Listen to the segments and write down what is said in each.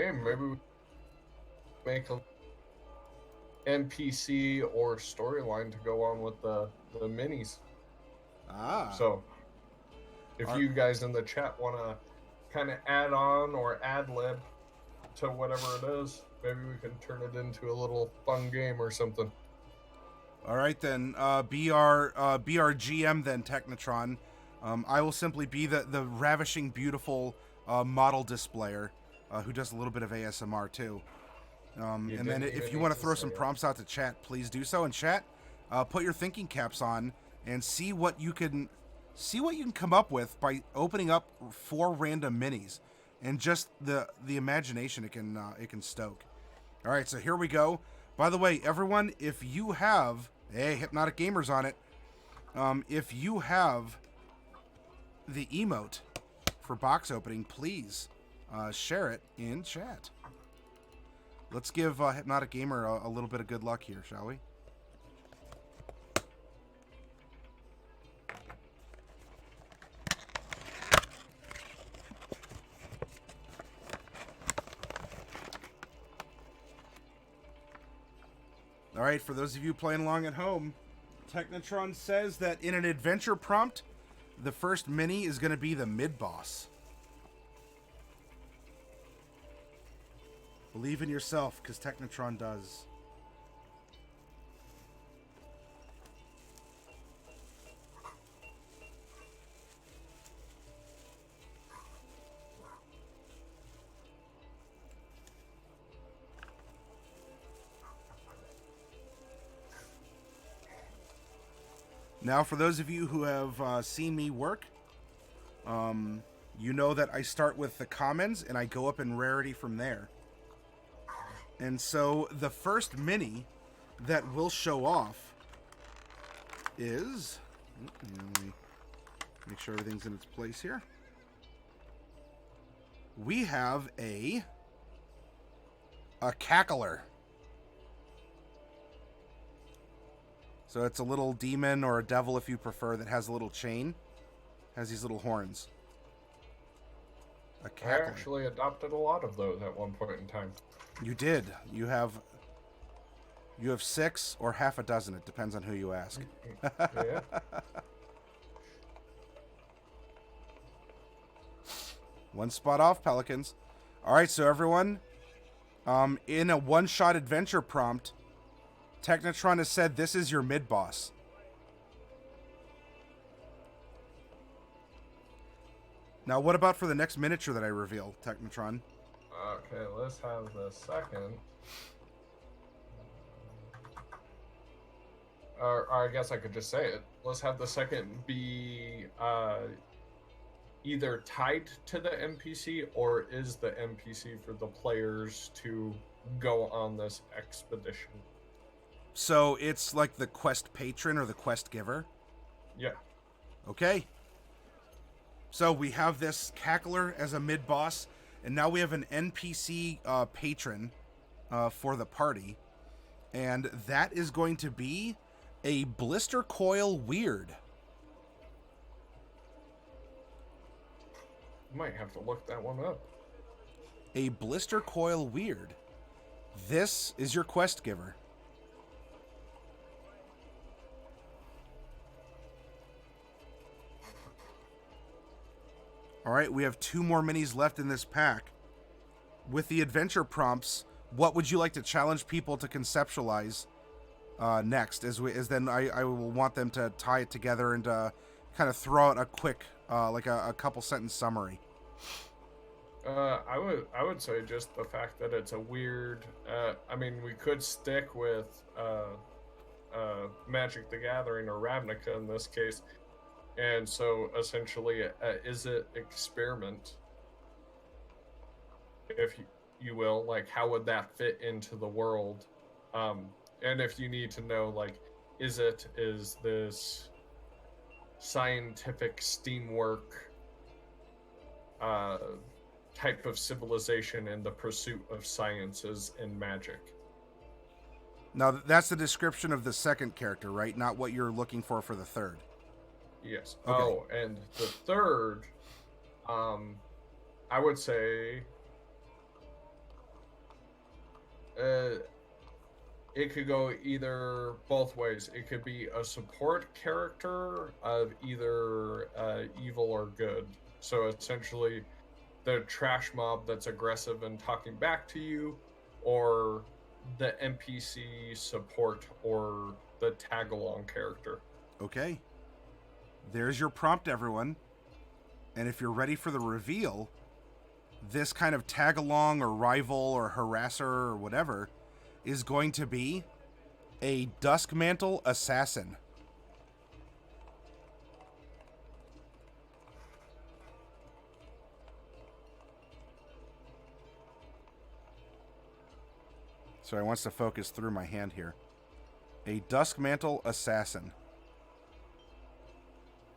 game. Maybe we make a NPC or storyline to go on with the minis. Ah. So if you guys in the chat want to kind of add on or ad lib to whatever it is, maybe we can turn it into a little fun game or something. All right then. Be our GM then, Technatron. I will simply be the ravishing, beautiful model displayer who does a little bit of ASMR too. And then if you want to throw some prompts out to chat, please do so. And chat, put your thinking caps on and see what you can come up with by opening up 4 random minis and just the imagination it can stoke. All right, so here we go. By the way, everyone, if you have Hypnotic Gamers on it, if you have the emote for box opening, please share it in chat. Let's give Hypnotic Gamer a little bit of good luck here, shall we? All right, for those of you playing along at home, Technatron says that in an adventure prompt, the first mini is going to be the mid-boss. Believe in yourself, because Technatron does. Now, for those of you who have seen me work, you know that I start with the commons and I go up in rarity from there. And so the first mini that will show off is... Let me make sure everything's in its place here. We have a cackler. So it's a little demon or a devil, if you prefer, that has a little chain. Has these little horns. A cackler. I actually adopted a lot of those at one point in time. You did. You have 6 or half a dozen. It depends on who you ask. Yeah. One spot off, Pelicans. All right, so everyone, in a one-shot adventure prompt, Technatron has said this is your mid-boss. Now, what about for the next miniature that I reveal, Technatron? Okay, let's have the second. Or I guess I could just say it. Let's have the second be either tied to the NPC or is the NPC for the players to go on this expedition. So it's like the quest patron or the quest giver? Yeah. Okay. So we have this cackler as a mid-boss, and now we have an NPC patron for the party. And that is going to be a blister coil weird. Might have to look that one up. A blister coil weird. This is your quest giver. All right, we have 2 more minis left in this pack. With the adventure prompts, what would you like to challenge people to conceptualize next? As then I will want them to tie it together and kind of throw out a quick, like a couple sentence summary. I would say just the fact that it's a weird. I mean, we could stick with Magic the Gathering or Ravnica in this case. And so, essentially, is it experiment, if you will? Like, how would that fit into the world? And if you need to know, like, is this scientific steamwork type of civilization in the pursuit of sciences and magic? Now, that's the description of the second character, right? Not what you're looking for the third. Yes. Okay. Oh, and the third, I would say Uh, it could go either both ways. It could be a support character of either evil or good. So essentially, the trash mob that's aggressive and talking back to you, or the NPC support or the tag along character. Okay. There's your prompt, everyone. And if you're ready for the reveal, this kind of tag along or rival or harasser or whatever is going to be a Duskmantle assassin. So I wants to focus through my hand here. A Duskmantle assassin.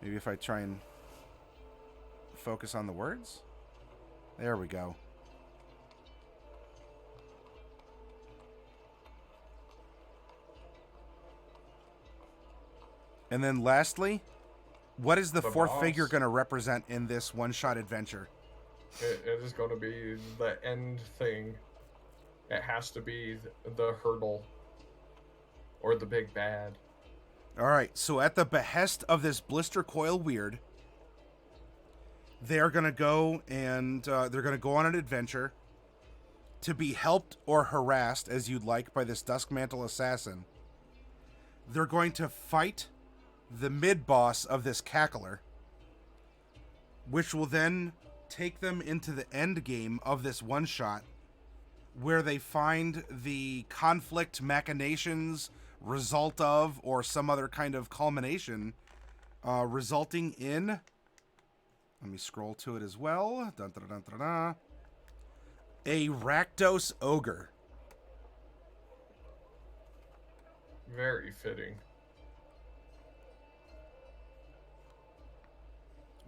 Maybe if I try and focus on the words? There we go. And then lastly, what is the fourth boss. figure going to represent in this one-shot adventure? It is going to be the end thing. It has to be the hurdle or the big bad. All right, so at the behest of this Blister Coil Weird, they're going to go and they're going to go on an adventure to be helped or harassed, as you'd like, by this Duskmantle assassin. They're going to fight the mid-boss of this cackler, which will then take them into the end game of this one-shot, where they find the conflict machinations result of, or some other kind of culmination, resulting in... Let me scroll to it as well. Dun, dun, dun, dun, dun. A Rakdos Ogre. Very fitting.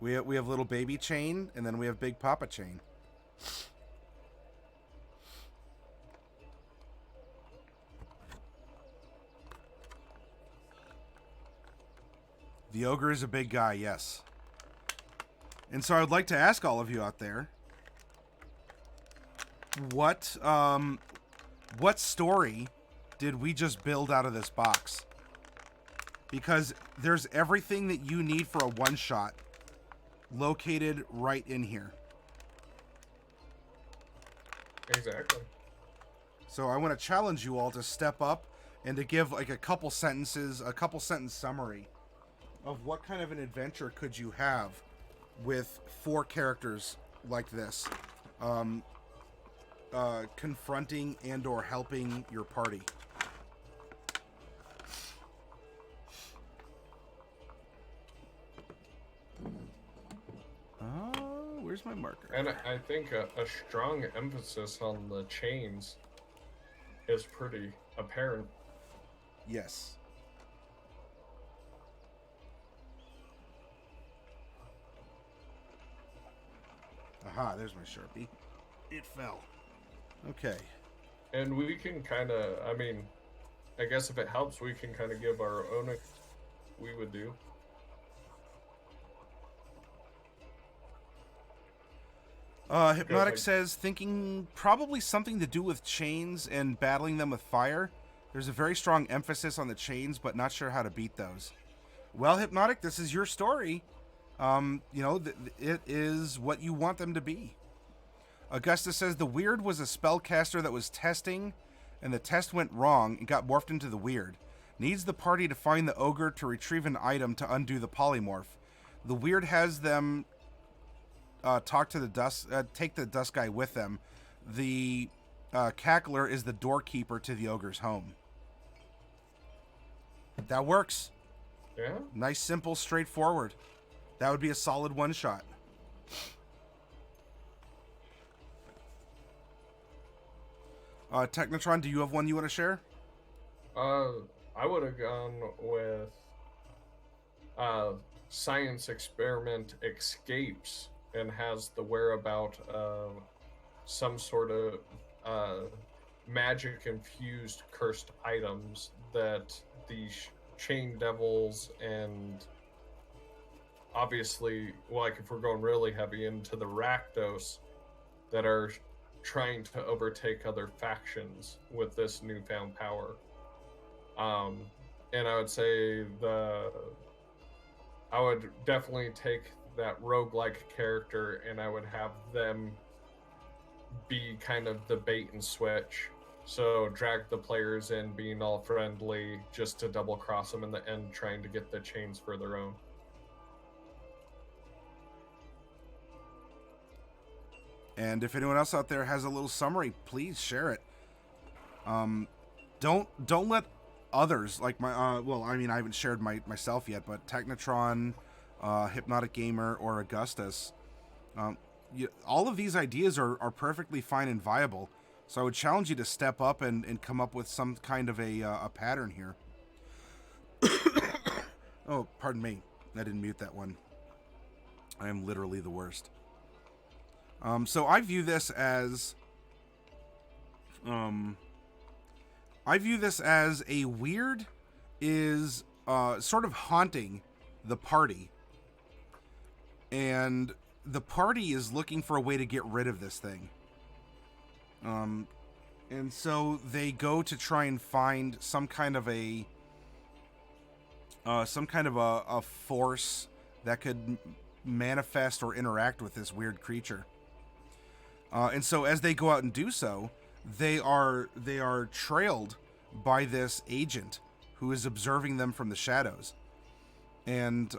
We have little baby Chain, and then we have big Papa Chain. The ogre is a big guy, yes. And so I would like to ask all of you out there, what story did we just build out of this box? Because there's everything that you need for a one-shot located right in here. Exactly. So I want to challenge you all to step up and to give like a couple sentence summary of what kind of an adventure could you have with 4 characters like this, confronting and or helping your party. Where's my marker? And I think a strong emphasis on the chains is pretty apparent. Yes. Aha, there's my Sharpie. It fell. Okay. And we can kind of, I mean, I guess if it helps, we can kind of give our own, we would do. Hypnotic says, thinking probably something to do with chains and battling them with fire. There's a very strong emphasis on the chains, but not sure how to beat those. Well, Hypnotic, this is your story. It is what you want them to be. Augusta says, the Weird was a spellcaster that was testing, and the test went wrong and got morphed into the Weird. Needs the party to find the ogre to retrieve an item to undo the polymorph. The Weird has them take the dust guy with them. The cackler is the doorkeeper to the ogre's home. That works. Yeah. Nice, simple, straightforward. That would be a solid one-shot. Technatron, do you have one you want to share? I would have gone with Science Experiment Escapes and has the whereabout of some sort of magic-infused cursed items that the chain devils and obviously, like if we're going really heavy into the Rakdos, that are trying to overtake other factions with this newfound power. And I would say I would definitely take that roguelike character and I would have them be kind of the bait and switch. So drag the players in being all friendly just to double cross them in the end, trying to get the chains for their own. And if anyone else out there has a little summary, please share it. Don't let others like my well, I mean, I haven't shared myself yet, but Technatron, Hypnotic Gamer, or Augustus, all of these ideas are perfectly fine and viable. So I would challenge you to step up and come up with some kind of a pattern here. Oh, pardon me. I didn't mute that one. I am literally the worst. So I view this as a weird is sort of haunting the party, and the party is looking for a way to get rid of this thing. And so they go to try and find some kind of a force that could manifest or interact with this weird creature. And so as they go out and do so, they are trailed by this agent who is observing them from the shadows, and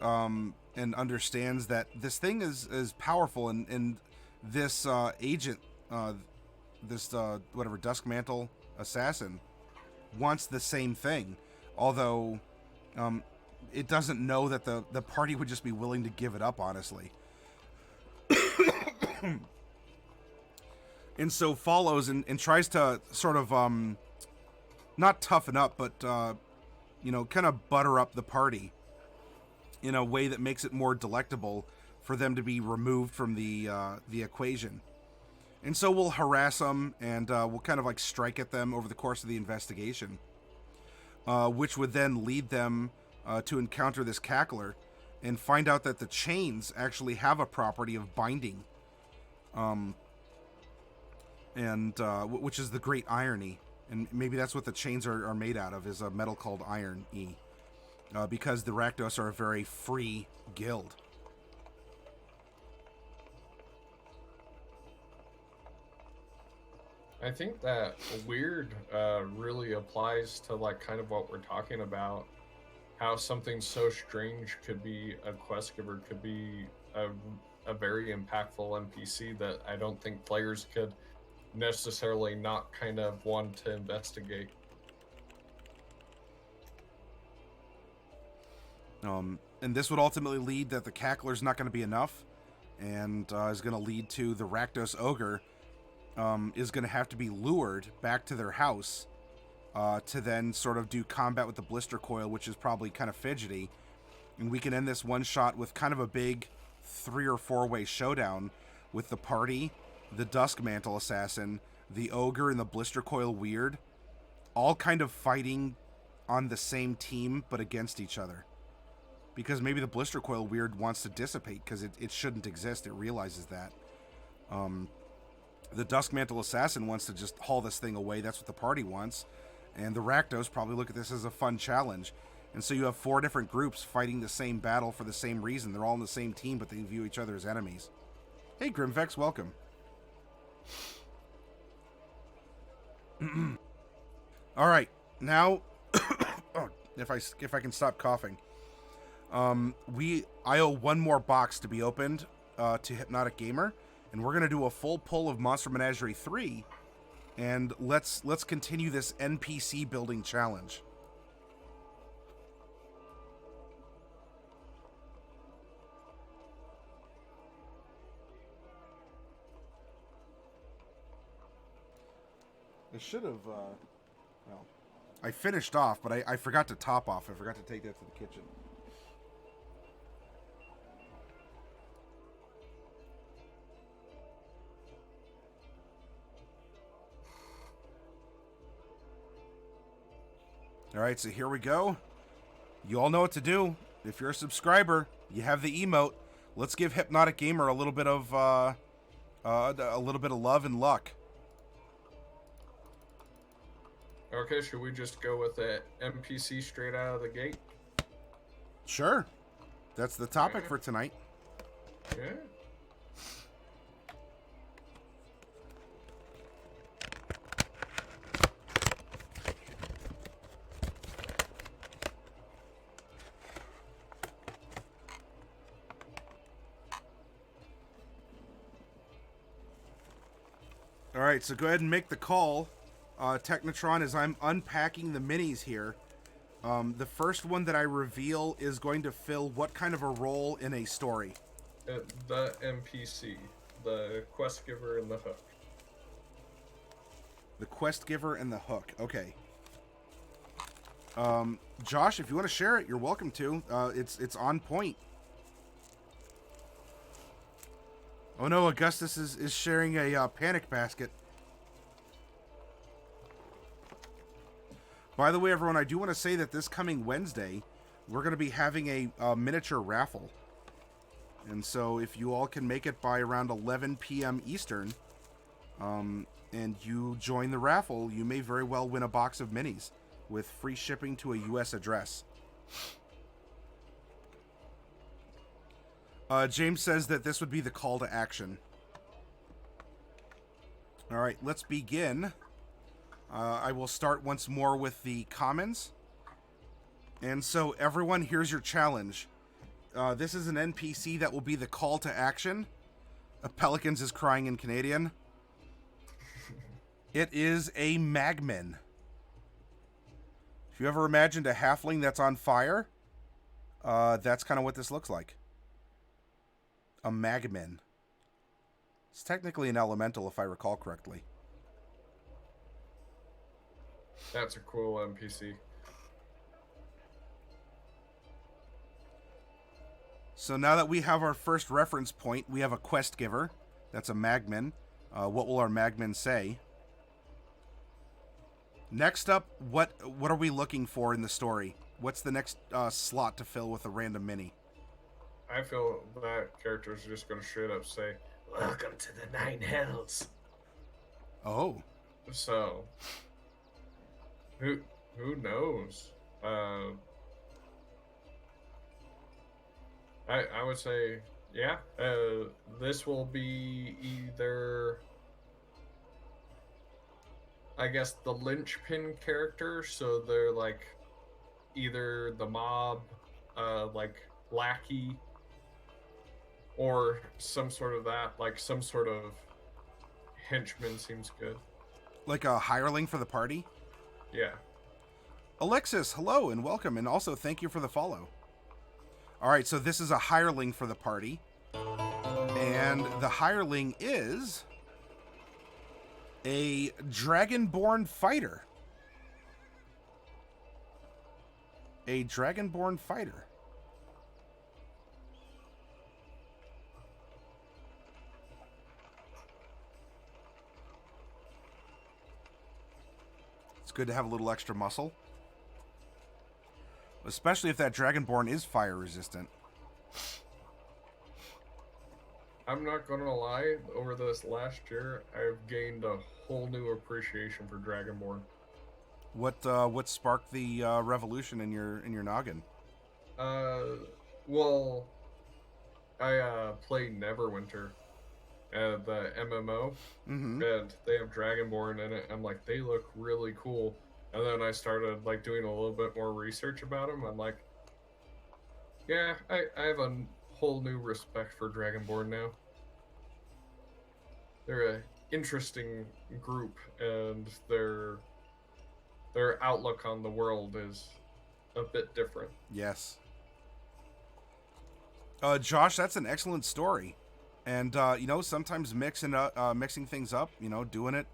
understands that this thing is powerful, and this agent, this whatever Duskmantle assassin, wants the same thing, although it doesn't know that the party would just be willing to give it up, honestly. And so follows and tries to sort of not toughen up, but kind of butter up the party in a way that makes it more delectable for them to be removed from the equation. And so we'll harass them, and we'll kind of like strike at them over the course of the investigation, which would then lead them to encounter this cackler and find out that the chains actually have a property of binding, which is the great irony. And maybe that's what the chains are made out of, is a metal called iron, because the Rakdos are a very free guild. I think that weird really applies to like kind of what we're talking about. How something so strange could be a quest giver, could be a very impactful NPC that I don't think players could necessarily not kind of want to investigate. And this would ultimately lead that the cackler's not going to be enough, and is going to lead to the Rakdos ogre is going to have to be lured back to their house to then sort of do combat with the blister coil, which is probably kind of fidgety. And we can end this one shot with kind of a big 3 or 4 way showdown with the party, the Duskmantle assassin, the ogre, and the blister coil weird, all kind of fighting on the same team but against each other. Because maybe the blister coil weird wants to dissipate because it shouldn't exist. It realizes that. The Duskmantle assassin wants to just haul this thing away. That's what the party wants. And the Rakdos probably look at this as a fun challenge. And so you have 4 different groups fighting the same battle for the same reason. They're all on the same team, but they view each other as enemies. Hey, Grimvex, welcome. All right, now, if I can stop coughing, I owe 1 more box to be opened to Hypnotic Gamer, and we're gonna do a full pull of Monster Menagerie 3, and let's continue this NPC building challenge. I should have, well, I finished off, but I forgot to top off. I forgot to take that to the kitchen. Alright, so here we go. You all know what to do. If you're a subscriber, you have the emote. Let's give Hypnotic Gamer a little bit of love and luck. Okay, should we just go with the NPC straight out of the gate? Sure. That's the topic Yeah. for tonight. Yeah. All right, so go ahead and make the call, Technatron, as I'm unpacking the minis here. The first one that I reveal is going to fill what kind of a role in a story? The NPC, the quest giver and the hook. The quest giver and the hook. Okay. Josh, if you want to share it, you're welcome to. It's on point. Oh no, Augustus is sharing a panic basket. By the way, everyone, I do want to say that this coming Wednesday, we're going to be having a miniature raffle. And so if you all can make it by around 11 p.m. Eastern, and you join the raffle, you may very well win a box of minis with free shipping to a U.S. address. James says that this would be the call to action. All right, let's begin. I will start once more with the commons. And so, everyone, here's your challenge. This is an NPC that will be the call to action. Pelicans is crying in Canadian. It is a magmin. If you ever imagined a halfling that's on fire, that's kind of what this looks like. A magmin. It's technically an elemental, if I recall correctly. That's a cool NPC. So now that we have our first reference point, we have a quest giver. That's a magmin. What will our magmin say? Next up, what are we looking for in the story? What's the next slot to fill with a random mini? I feel that character is just going to straight up say, "Welcome to the Nine Hells." Oh. So, who knows? I would say, yeah. This will be either, I guess, the linchpin character. So they're like either the mob, like lackey, or some sort of that, like some sort of henchman seems good. Like a hireling for the party? Yeah. Alexis, hello and welcome, and also thank you for the follow. All right, so this is a hireling for the party. And the hireling is a dragonborn fighter. A dragonborn fighter. It's good to have a little extra muscle. Especially if that dragonborn is fire resistant. I'm not gonna lie, over this last year, I've gained a whole new appreciation for Dragonborn. What sparked the revolution in your noggin? Well, I played Neverwinter, the MMO, and they have Dragonborn in it. I'm like, they look really cool. And then I started like doing a little bit more research about them. I'm like, yeah, I have a whole new respect for Dragonborn now. They're an interesting group, and their outlook on the world is a bit different. Yes. Josh, that's an excellent story. And sometimes mixing things up, doing it,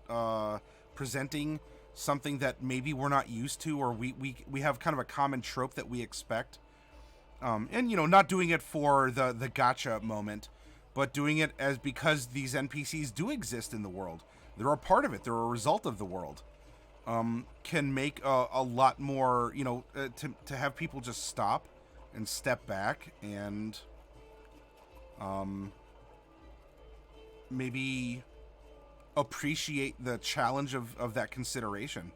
presenting something that maybe we're not used to, or we have kind of a common trope that we expect. And not doing it for the gotcha moment, but doing it as because these NPCs do exist in the world. They're a part of it. They're a result of the world. Can make a lot more, to have people just stop and step back and maybe appreciate the challenge of that consideration.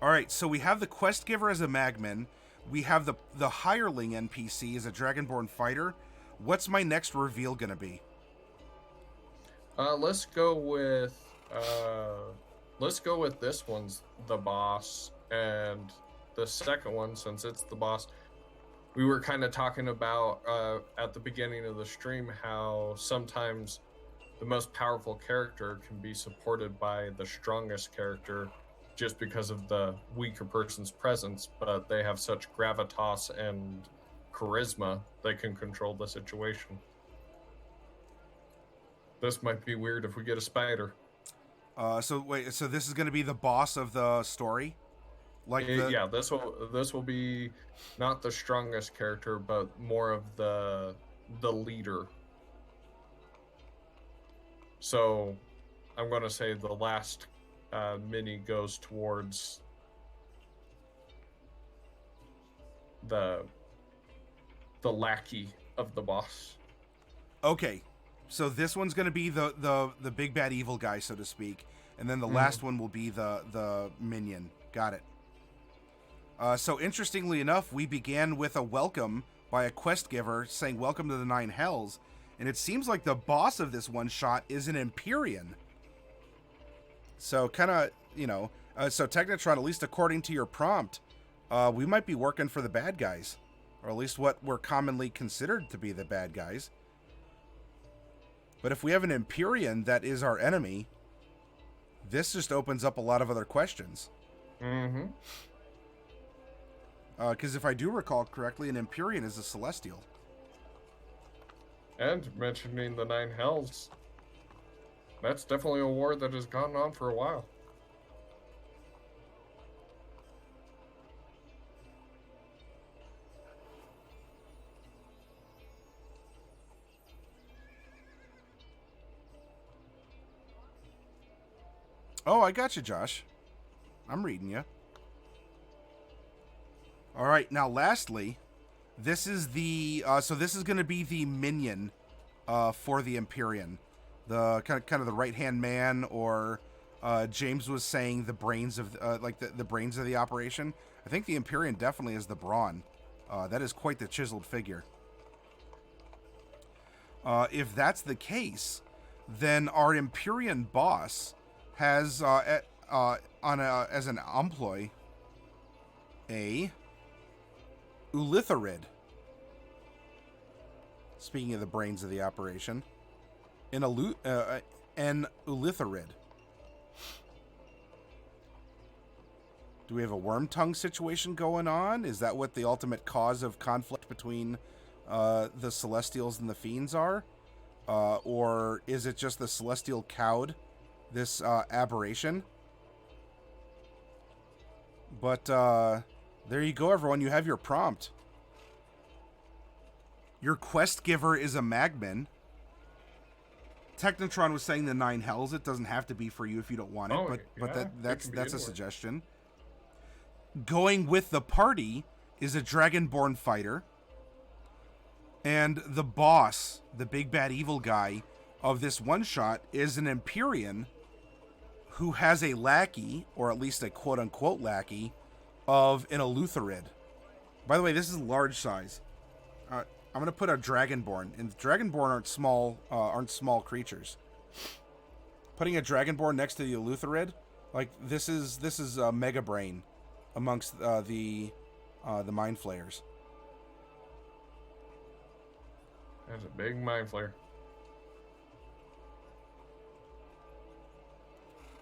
All right, so we have the quest giver as a magman. We have the hireling NPC as a dragonborn fighter. What's my next reveal gonna be? Let's go with this one's the boss, and the second one, since it's the boss, we were kind of talking about at the beginning of the stream how sometimes the most powerful character can be supported by the strongest character just because of the weaker person's presence, but they have such gravitas and charisma they can control the situation. This might be weird if we get a spider. So wait, so this is going to be the boss of the story, Yeah, this will be not the strongest character, but more of the leader. So, I'm going to say the last mini goes towards the lackey of the boss. Okay, so this one's going to be the big bad evil guy, so to speak, and then the last one will be the minion. Got it. So interestingly enough, we began with a welcome by a quest giver saying "Welcome to the Nine Hells," and it seems like the boss of this one shot is an Empyrean. So kind of, so Technatron, at least according to your prompt, we might be working for the bad guys, or at least what were commonly considered to be the bad guys. But if we have an Empyrean that is our enemy, this just opens up a lot of other questions. Mm-hmm. Because if I do recall correctly, an Empyrean is a Celestial. And mentioning the Nine Hells, that's definitely a war that has gone on for a while. Oh, I got you, Josh. I'm reading you. All right, now lastly, this is the so this is going to be the minion for the Empyrean, the kind of the right hand man, or James was saying the brains of the brains of the operation. I think the Empyrean definitely is the brawn. That is quite the chiseled figure. If that's the case, then our Empyrean boss has as an employee a Ulitharid. Speaking of the brains of the operation, an Ulitharid. Do we have a worm tongue situation going on? Is that what the ultimate cause of conflict between the Celestials and the Fiends are? Or is it just the Celestial cowed this aberration? But there you go, everyone. You have your prompt. Your quest giver is a magman. Technatron was saying the Nine Hells. It doesn't have to be for you if you don't want it, but that's a suggestion. Going with the party is a Dragonborn fighter. And the boss, the big bad evil guy of this one-shot, is an Empyrean who has a lackey, or at least a quote-unquote lackey, of an Eleutherid. By the way, this is large size. I'm going to put a Dragonborn, and Dragonborn aren't small creatures. Putting a Dragonborn next to the Eleutherid, like this is a mega brain amongst the Mind Flayers. That's a big Mind Flayer.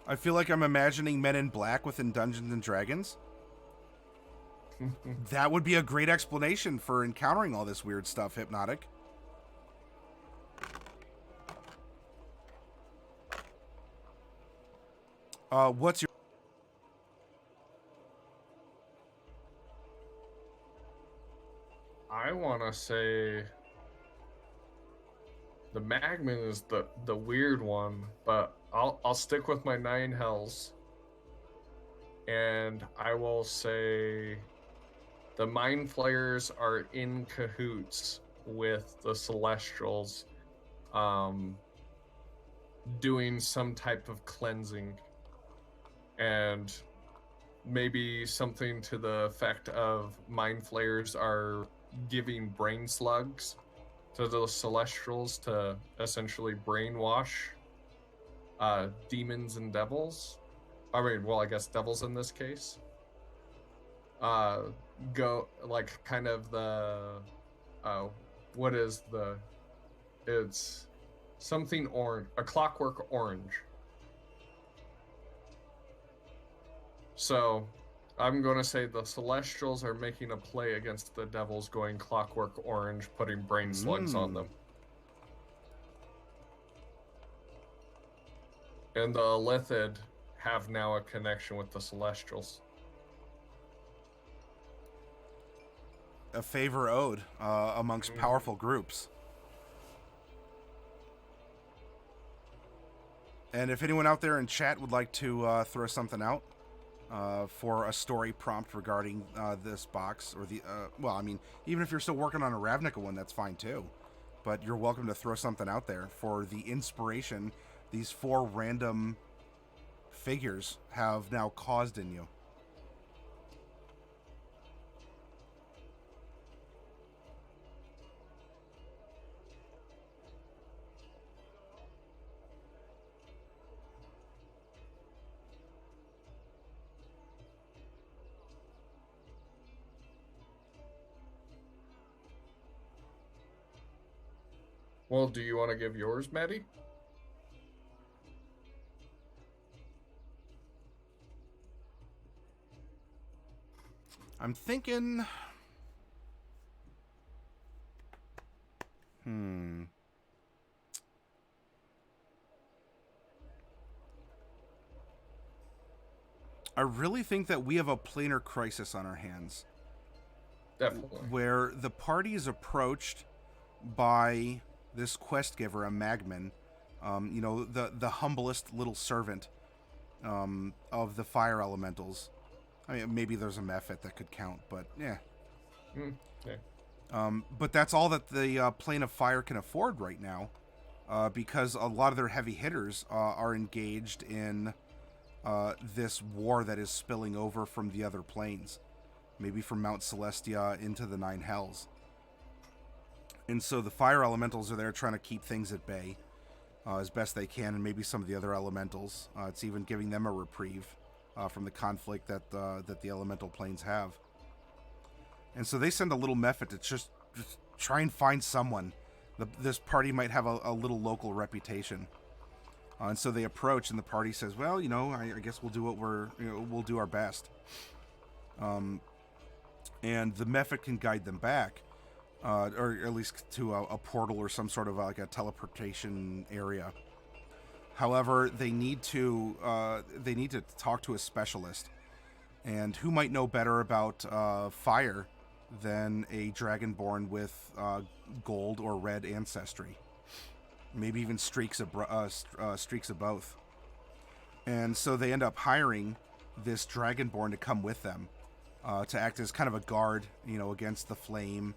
I feel like I'm imagining Men in Black within Dungeons and Dragons. That would be a great explanation for encountering all this weird stuff, Hypnotic. What's your... I want to say the Magman is the weird one, but I'll stick with my Nine Hells. And I will say the Mind Flayers are in cahoots with the Celestials, doing some type of cleansing. And maybe something to the effect of mind flayers are giving brain slugs to the Celestials to essentially brainwash demons and devils. I mean, well, I guess devils in this case. Go like kind of the uh, what is the? It's something orange, a clockwork orange. So I'm going to say the Celestials are making a play against the Devils going clockwork orange, putting brain slugs on them. And the Illithid have now a connection with the Celestials. A favor owed amongst powerful groups. And if anyone out there in chat would like to throw something out for a story prompt regarding this box, or the, well, I mean, even if you're still working on a Ravnica one, that's fine too. But you're welcome to throw something out there for the inspiration these 4 random figures have now caused in you. Well, do you want to give yours, Maddie? I'm thinking... I really think that we have a planar crisis on our hands. Definitely. Where the party is approached by this quest giver, a Magman, you know, the humblest little servant of the fire elementals. I mean, maybe there's a Mephit that could count, but yeah. But that's all that the plane of fire can afford right now, because a lot of their heavy hitters are engaged in this war that is spilling over from the other planes, maybe from Mount Celestia into the Nine Hells. And so the fire elementals are there trying to keep things at bay as best they can, and maybe some of the other elementals. It's even giving them a reprieve from the conflict that the elemental planes have. And so they send a little Mephit to just try and find someone. This party might have a little local reputation. And so they approach, and the party says, "Well, you know, I guess we'll do what we'll do our best." And the Mephit can guide them back, or at least to a portal or some sort of like a teleportation area. However, they need to talk to a specialist, and who might know better about fire than a dragonborn with gold or red ancestry? Maybe even streaks of both. And so they end up hiring this dragonborn to come with them, to act as kind of a guard, you know, against the flame,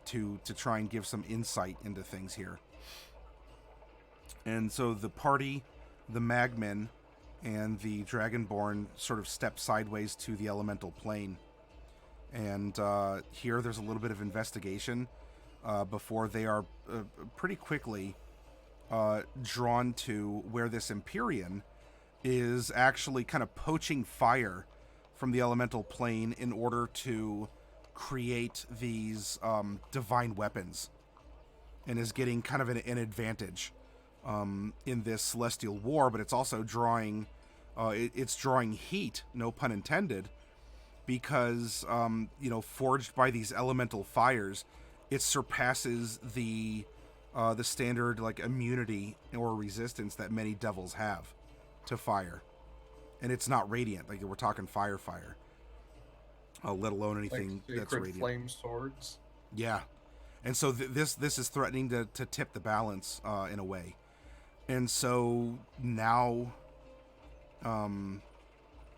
to try and give some insight into things here. And so the party, the Magmen, and the dragonborn sort of step sideways to the elemental plane. And here there's a little bit of investigation before they are pretty quickly drawn to where this Empyrean is actually kind of poaching fire from the elemental plane in order to create these divine weapons, and is getting kind of an advantage in this celestial war. But it's also drawing it's drawing heat, no pun intended, because you know, forged by these elemental fires, it surpasses the standard like immunity or resistance that many devils have to fire. And it's not radiant, like we're talking fire, let alone anything like that's radiant. Flame swords. Yeah, and so this is threatening to tip the balance in a way. And so now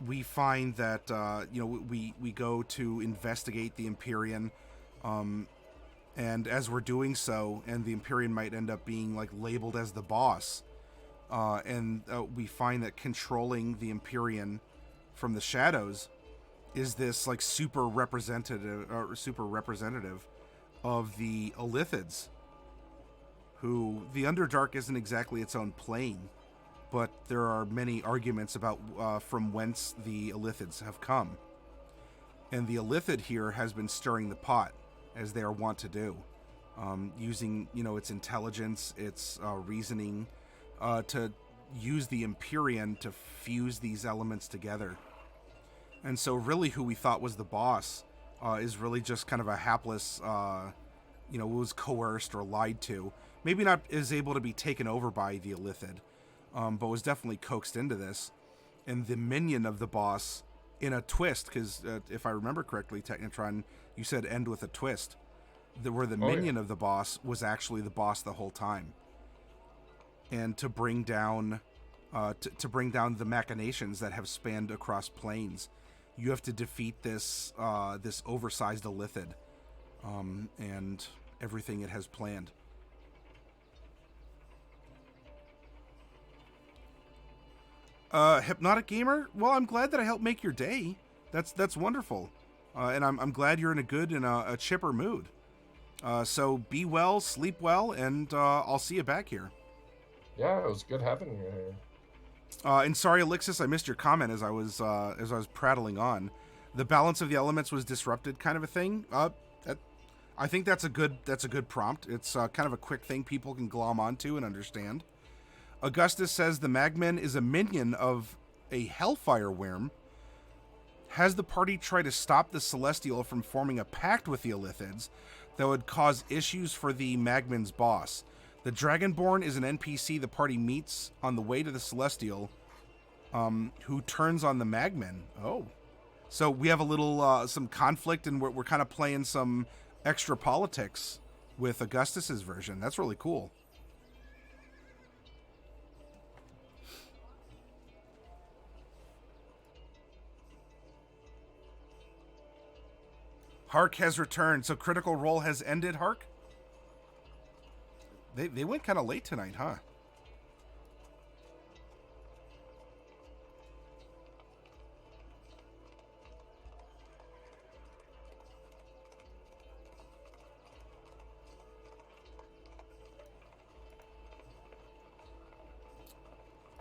we find that you know, we go to investigate the Empyrean, and as we're doing so, and the Empyrean might end up being like labeled as the boss, and we find that controlling the Empyrean from the shadows is this like super representative of the Illithids, who the Underdark isn't exactly its own plane, but there are many arguments about from whence the Illithids have come. And the Illithid here has been stirring the pot, as they are wont to do, using, its intelligence, its reasoning, to use the Empyrean to fuse these elements together. And so really who we thought was the boss is really just kind of a hapless, was coerced or lied to. Maybe not is able to be taken over by the Illithid, but was definitely coaxed into this. And the minion of the boss, in a twist, because if I remember correctly, Technatron, you said end with a twist, where the minion of the boss was actually the boss the whole time. And to bring down the machinations that have spanned across planes, you have to defeat this oversized Illithid, and everything it has planned. Hypnotic Gamer, well, I'm glad that I helped make your day. That's wonderful, and I'm glad you're in a good and a chipper mood. So be well, sleep well, and I'll see you back here. Yeah, it was good having you here. And sorry, Alexis, I missed your comment as I was prattling on. The balance of the elements was disrupted, kind of a thing. I think that's a good prompt. It's kind of a quick thing people can glom onto and understand. Augustus says the Magman is a minion of a Hellfire Worm. Has the party try to stop the Celestial from forming a pact with the Illithids that would cause issues for the Magman's boss? The Dragonborn is an NPC the party meets on the way to the Celestial, who turns on the Magman. Oh. So we have a little, some conflict, and we're kind of playing some extra politics with Augustus's version. That's really cool. Hark has returned. So Critical Role has ended, Hark? They went kind of late tonight, huh?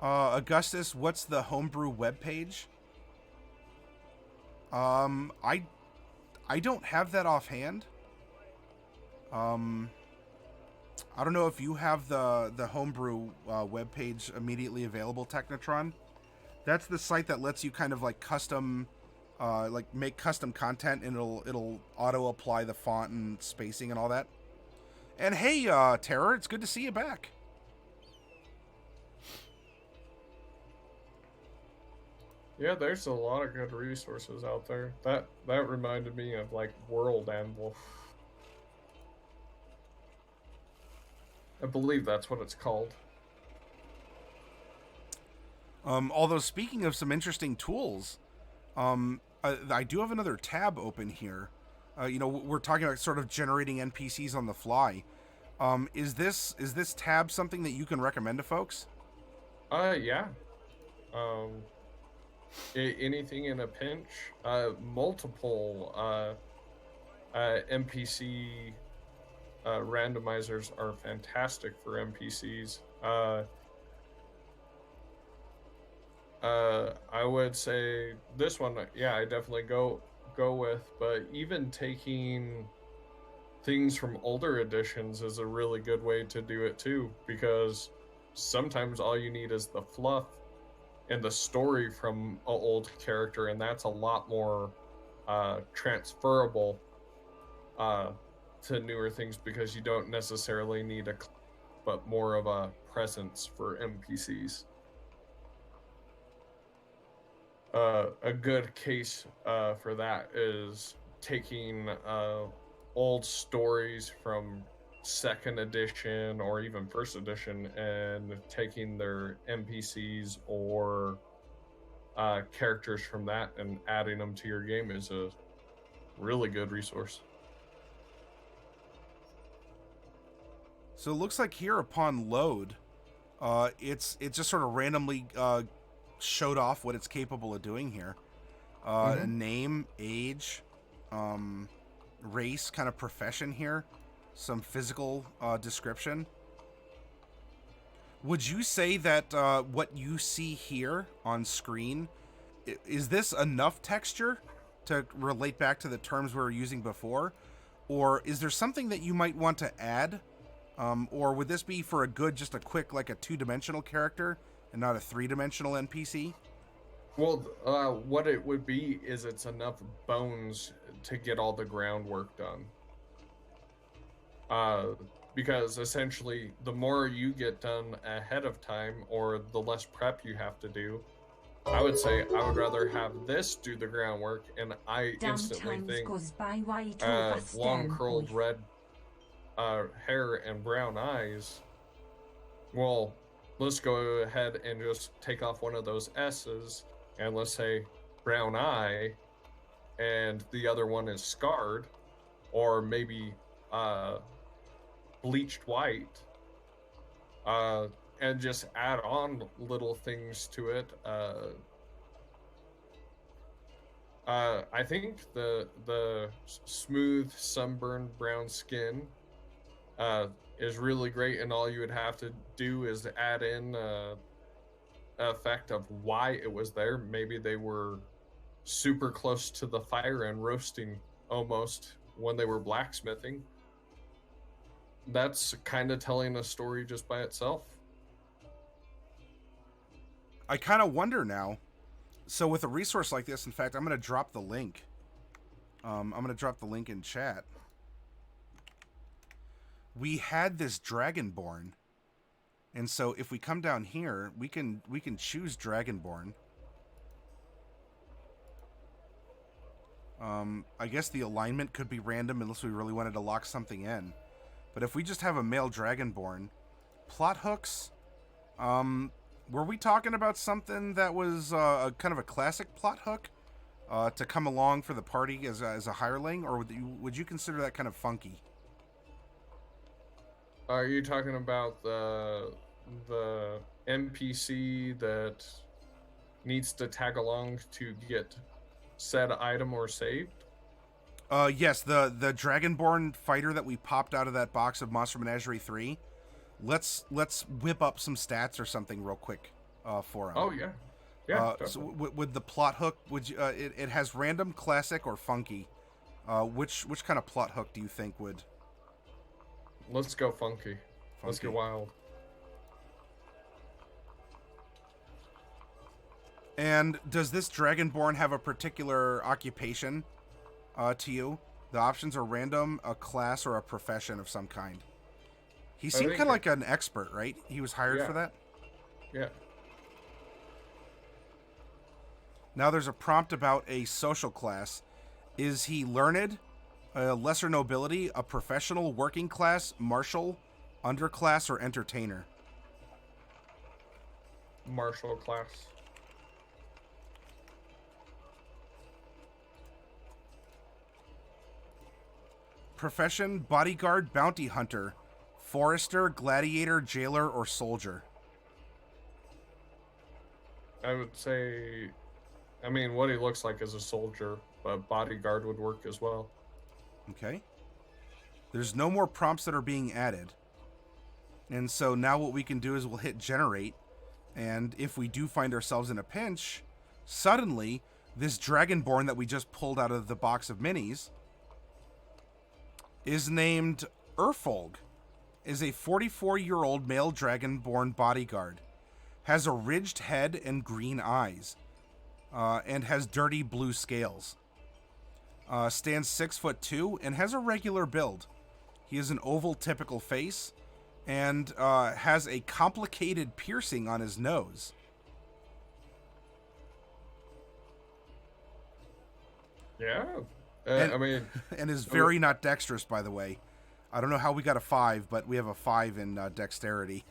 Augustus, what's the homebrew webpage? I don't have that offhand. I don't know if you have the homebrew webpage immediately available, Technatron. That's the site that lets you kind of like custom, make custom content, and it'll auto apply the font and spacing and all that. And hey, Terror, it's good to see you back. Yeah, there's a lot of good resources out there. That reminded me of like World Anvil. I believe that's what it's called. Although speaking of some interesting tools, I do have another tab open here. We're talking about sort of generating NPCs on the fly. Is this tab something that you can recommend to folks? Yeah. Anything in a pinch. Multiple NPC randomizers are fantastic for NPCs. I would say this one, I definitely go with, but even taking things from older editions is a really good way to do it too, because sometimes all you need is the fluff and the story from an old character, and that's a lot more transferable to newer things, because you don't necessarily need but more of a presence for NPCs. A good case for that is taking old stories from second edition or even first edition and taking their NPCs or characters from that and adding them to your game is a really good resource. So it looks like here upon load, it just sort of randomly showed off what it's capable of doing here. Name, age, race, kind of profession here, some physical description. Would you say that what you see here on screen, is this enough texture to relate back to the terms we were using before? Or is there something that you might want to add? Or would this be for just a quick, like a 2-dimensional character and not a 3-dimensional NPC? Well, what it would be is it's enough bones to get all the groundwork done. Because essentially, the more you get done ahead of time, or the less prep you have to do, I would say I would rather have this do the groundwork, and I instantly think long curled red hair and brown eyes. Well, let's go ahead and just take off one of those S's, and let's say brown eye, and the other one is scarred, or maybe bleached white, and just add on little things to it. I think the smooth sunburned brown skin is really great, and all you would have to do is add in effect of why it was there. Maybe they were super close to the fire and roasting almost when they were blacksmithing. That's kind of telling a story just by itself. I kind of wonder now. So with a resource like this, in fact, I'm going to drop the link. I'm going to drop the link in chat. We had this Dragonborn. And so if we come down here, we can choose Dragonborn. I guess the alignment could be random unless we really wanted to lock something in. But if we just have a male Dragonborn, plot hooks, were we talking about something that was a kind of a classic plot hook to come along for the party as a hireling, or would you consider that kind of funky? Are you talking about the NPC that needs to tag along to get said item or saved? Yes, the Dragonborn fighter that we popped out of that box of Monster Menagerie 3. Let's whip up some stats or something real quick for him. Oh yeah, yeah. So with the plot hook, would you? It has random, classic, or funky. Which kind of plot hook do you think would? Let's go funky. Let's get wild. And does this Dragonborn have a particular occupation to you? The options are random, a class, or a profession of some kind. He seemed kind of like an expert, right? He was hired for that? Yeah. Now there's a prompt about a social class. Is he learned, a lesser nobility, a professional, working class, martial, underclass, or entertainer? Martial class. Profession, bodyguard, bounty hunter, forester, gladiator, jailer, or soldier? I would say, I mean, what he looks like is a soldier, but bodyguard would work as well. Okay. There's no more prompts that are being added. And so now what we can do is we'll hit generate. And if we do find ourselves in a pinch, suddenly this Dragonborn that we just pulled out of the box of minis is named Urfolg, is a 44-year-old male Dragonborn bodyguard, has a ridged head and green eyes, and has dirty blue scales. Stands 6'2" and has a regular build. He has an oval typical face and has a complicated piercing on his nose. Yeah. And, I mean, and is very not dexterous, by the way. I don't know how we got a 5, but we have a 5 in dexterity.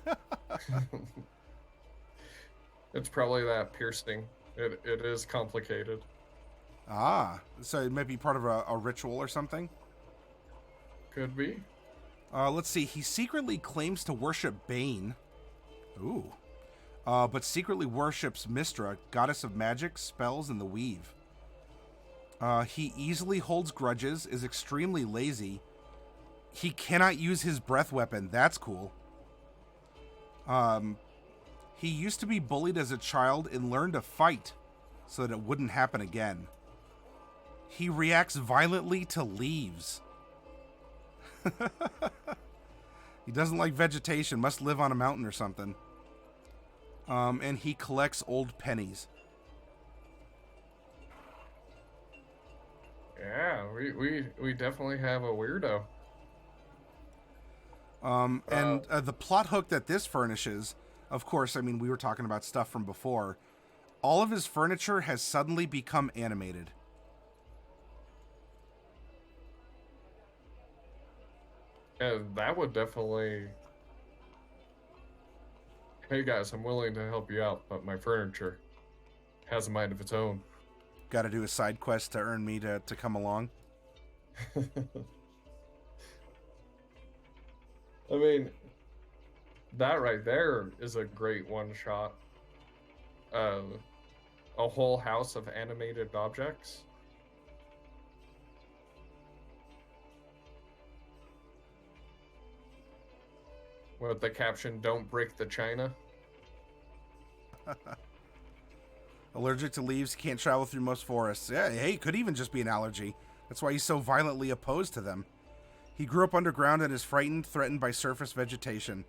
it's probably that piercing. It is complicated. Ah, so it might be part of a ritual or something? Could be. Let's see. He secretly claims to worship Bane. Ooh. But secretly worships Mystra, goddess of magic, spells, and the weave. He easily holds grudges, is extremely lazy. He cannot use his breath weapon. That's cool. He used to be bullied as a child and learned to fight so that it wouldn't happen again. He reacts violently to leaves. He doesn't like vegetation, must live on a mountain or something. And he collects old pennies. Yeah, we definitely have a weirdo. The plot hook that this furnishes, of course, I mean, we were talking about stuff from before. All of his furniture has suddenly become animated. Yeah, that would definitely. Hey guys, I'm willing to help you out, but my furniture has a mind of its own. Got to do a side quest to earn me to come along. I mean, that right there is a great one shot. A whole house of animated objects. With the caption, "Don't break the china." Allergic to leaves, can't travel through most forests. Yeah, hey, it could even just be an allergy. That's why he's so violently opposed to them. He grew up underground and is frightened, threatened by surface vegetation.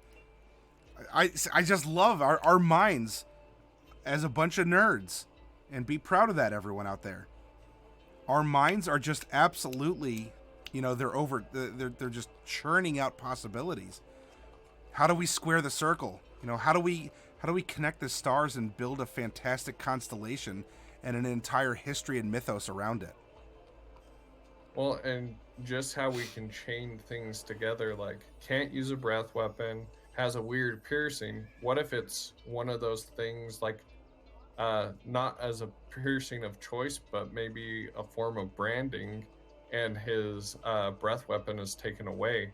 I just love our minds as a bunch of nerds. And be proud of that, everyone out there. Our minds are just absolutely, they're just churning out possibilities. How do we square the circle? How do we connect the stars and build a fantastic constellation and an entire history and mythos around it? Well, and just how we can chain things together, like can't use a breath weapon, has a weird piercing. What if it's one of those things like not as a piercing of choice, but maybe a form of branding, and his breath weapon is taken away?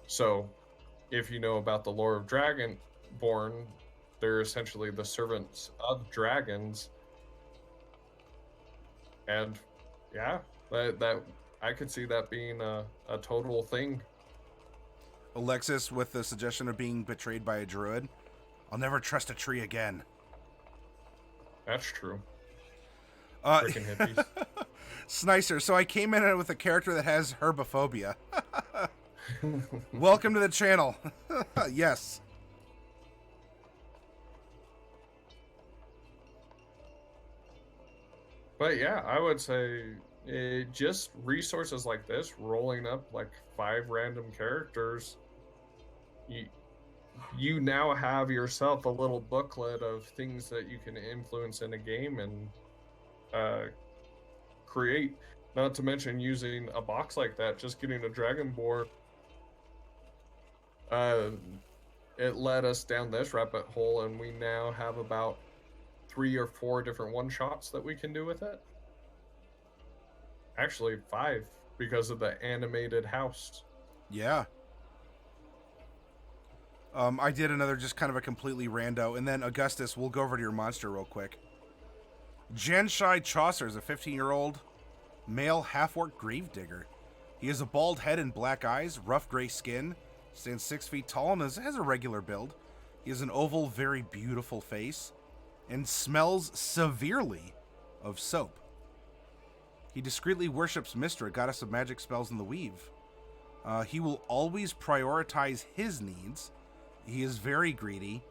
So, if you know about the lore of Dragonborn, they're essentially the servants of dragons. And yeah, that I could see that being a total thing. Alexis with the suggestion of being betrayed by a druid. I'll never trust a tree again. That's true. Freaking hippies. Snicer, so I came in with a character that has herbophobia. Welcome to the channel. Yes. But yeah, I would say just resources like this, rolling up like 5 random characters, you now have yourself a little booklet of things that you can influence in a game and create. Not to mention using a box like that, just getting a Dragonborn. It led us down this rabbit hole, and we now have about 3 or 4 different one-shots that we can do with it. Actually, 5, because of the animated house. Yeah. I did another just kind of a completely rando, and then Augustus, we'll go over to your monster real quick. Janshai Chaucer is a 15-year-old male half-orc gravedigger. He has a bald head and black eyes, rough gray skin, stands 6 feet tall, and has a regular build. He has an oval, very beautiful face, and smells severely of soap. He discreetly worships Mystra, goddess of magic spells and the weave. He will always prioritize his needs. He is very greedy,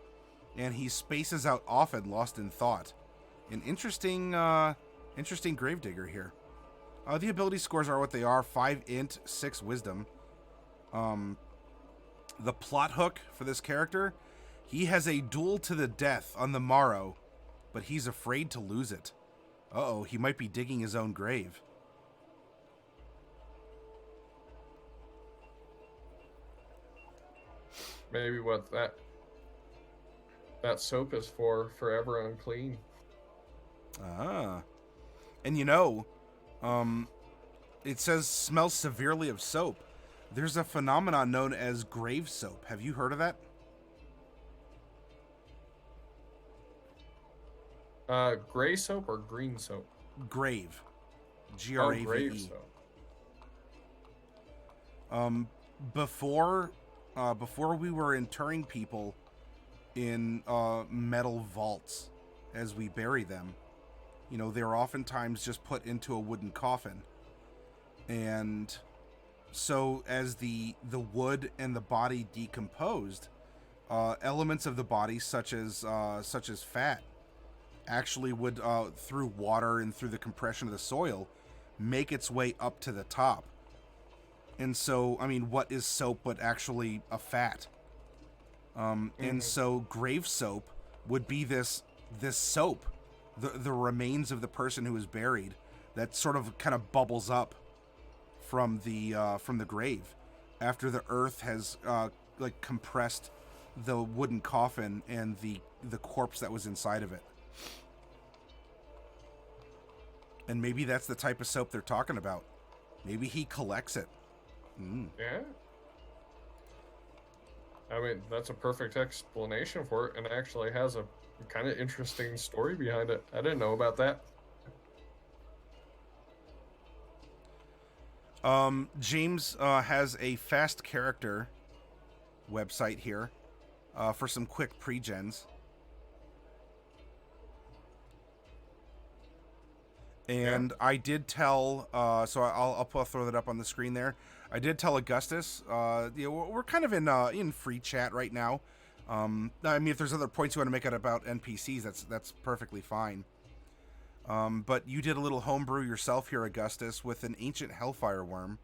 and he spaces out often, lost in thought. An interesting gravedigger here. The ability scores are what they are: 5 int, 6 wisdom. The plot hook for this character: he has a duel to the death on the morrow, but he's afraid to lose it. Uh-oh, he might be digging his own grave. Maybe what that soap is for, forever unclean. Ah. And it says smells severely of soap. There's a phenomenon known as grave soap. Have you heard of that? Gray soap or green soap? Grave. Oh, Grave. Gravestone. Before we were interring people in metal vaults as we bury them, you know, they're oftentimes just put into a wooden coffin. And so as the wood and the body decomposed, elements of the body, such as fat, actually would, through water and through the compression of the soil, make its way up to the top. And so, I mean, what is soap but actually a fat? And so grave soap would be this soap, the remains of the person who is buried, that sort of kind of bubbles up from the grave after the earth has like compressed the wooden coffin and the corpse that was inside of it. And maybe that's the type of soap they're talking about. Maybe he collects it. Yeah. I mean, that's a perfect explanation for it, and actually has a kind of interesting story behind it. I didn't know about that. James has a fast character website here for some quick pre-gens. And yeah. I did tell, so I'll throw that up on the screen there. I did tell Augustus, you know, we're kind of in free chat right now. I mean, if there's other points you want to make it about NPCs, that's perfectly fine. But you did a little homebrew yourself here, Augustus, with an ancient Hellfire Worm.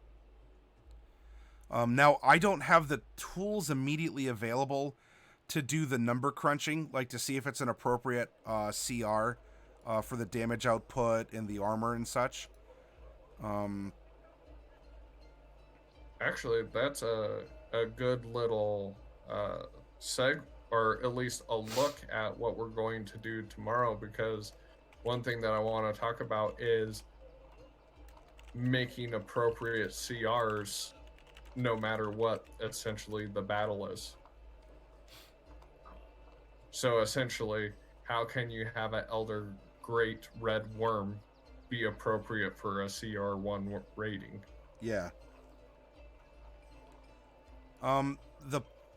Now, I don't have the tools immediately available to do the number crunching, like to see if it's an appropriate CR for the damage output and the armor and such. Actually, that's a good little or at least a look at what we're going to do tomorrow, because one thing that I want to talk about is making appropriate CRs no matter what essentially the battle is. So essentially, how can you have an Elder Great Red Worm be appropriate for a CR1 rating? Yeah.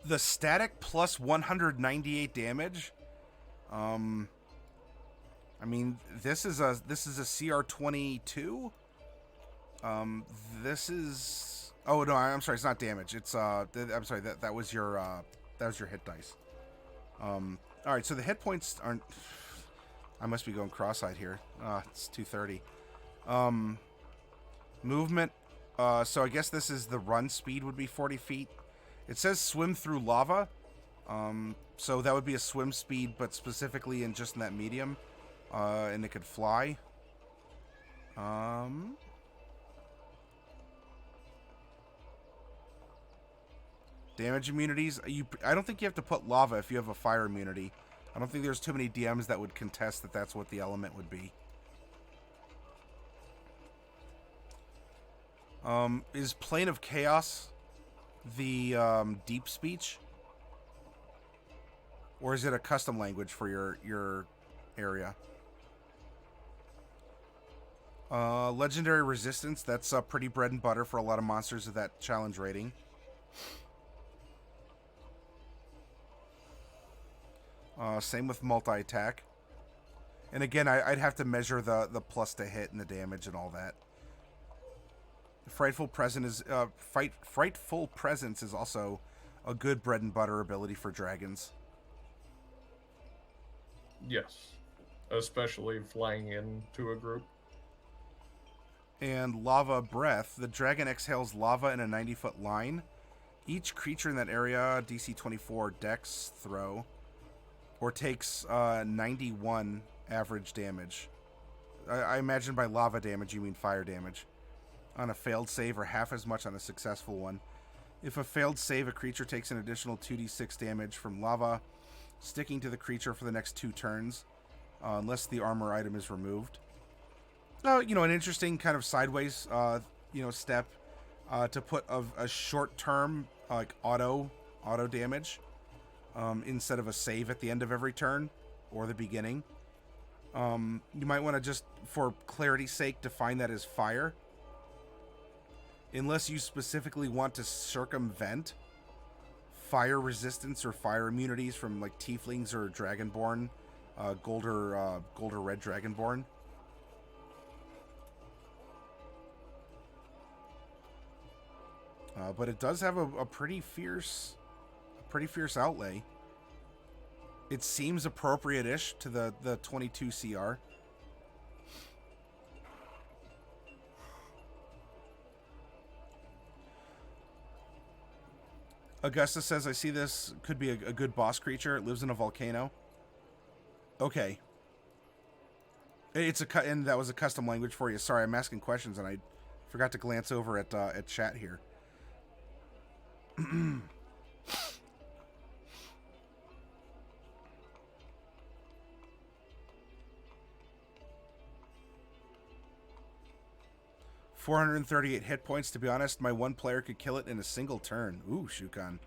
The static plus 198 damage. I mean, this is a CR22. This is, oh no, I'm sorry, it's not damage. It's I'm sorry, that was your hit dice. All right, so the hit points aren't. I must be going cross-eyed here. It's 2:30. Movement. So I guess this is the run speed would be 40 feet. It says swim through lava. So that would be a swim speed, but specifically in just in that medium. And it could fly. Damage immunities. I don't think you have to put lava if you have a fire immunity. I don't think there's too many DMs that would contest that that's what the element would be. Is Plane of Chaos the deep speech? Or is it a custom language for your area? Legendary Resistance, that's pretty bread and butter for a lot of monsters of that challenge rating. Same with multi-attack. And again, I'd have to measure the plus to hit and the damage and all that. Frightful Presence is also a good bread and butter ability for dragons. Yes, especially flying into a group. And Lava Breath. The dragon exhales lava in a 90-foot line. Each creature in that area, DC 24 Dex throw, or takes 91 average damage. I imagine by lava damage you mean fire damage. On a failed save, or half as much on a successful one. If a failed save, a creature takes an additional 2d6 damage from lava, sticking to the creature for the next 2 turns, unless the armor item is removed. You know, an interesting kind of sideways, step to put a short term like auto damage instead of a save at the end of every turn or the beginning. You might want to just, for clarity's sake, define that as fire. Unless you specifically want to circumvent fire resistance or fire immunities from like tieflings or dragonborn, gold or red dragonborn. But it does have a pretty fierce outlay. It seems appropriate-ish to the 22 CR. Augusta says, I see this could be a good boss creature. It lives in a volcano. Okay. And that was a custom language for you. Sorry, I'm asking questions and I forgot to glance over at chat here. 438 hit points. To be honest, my one player could kill it in a single turn. Ooh, Shukan.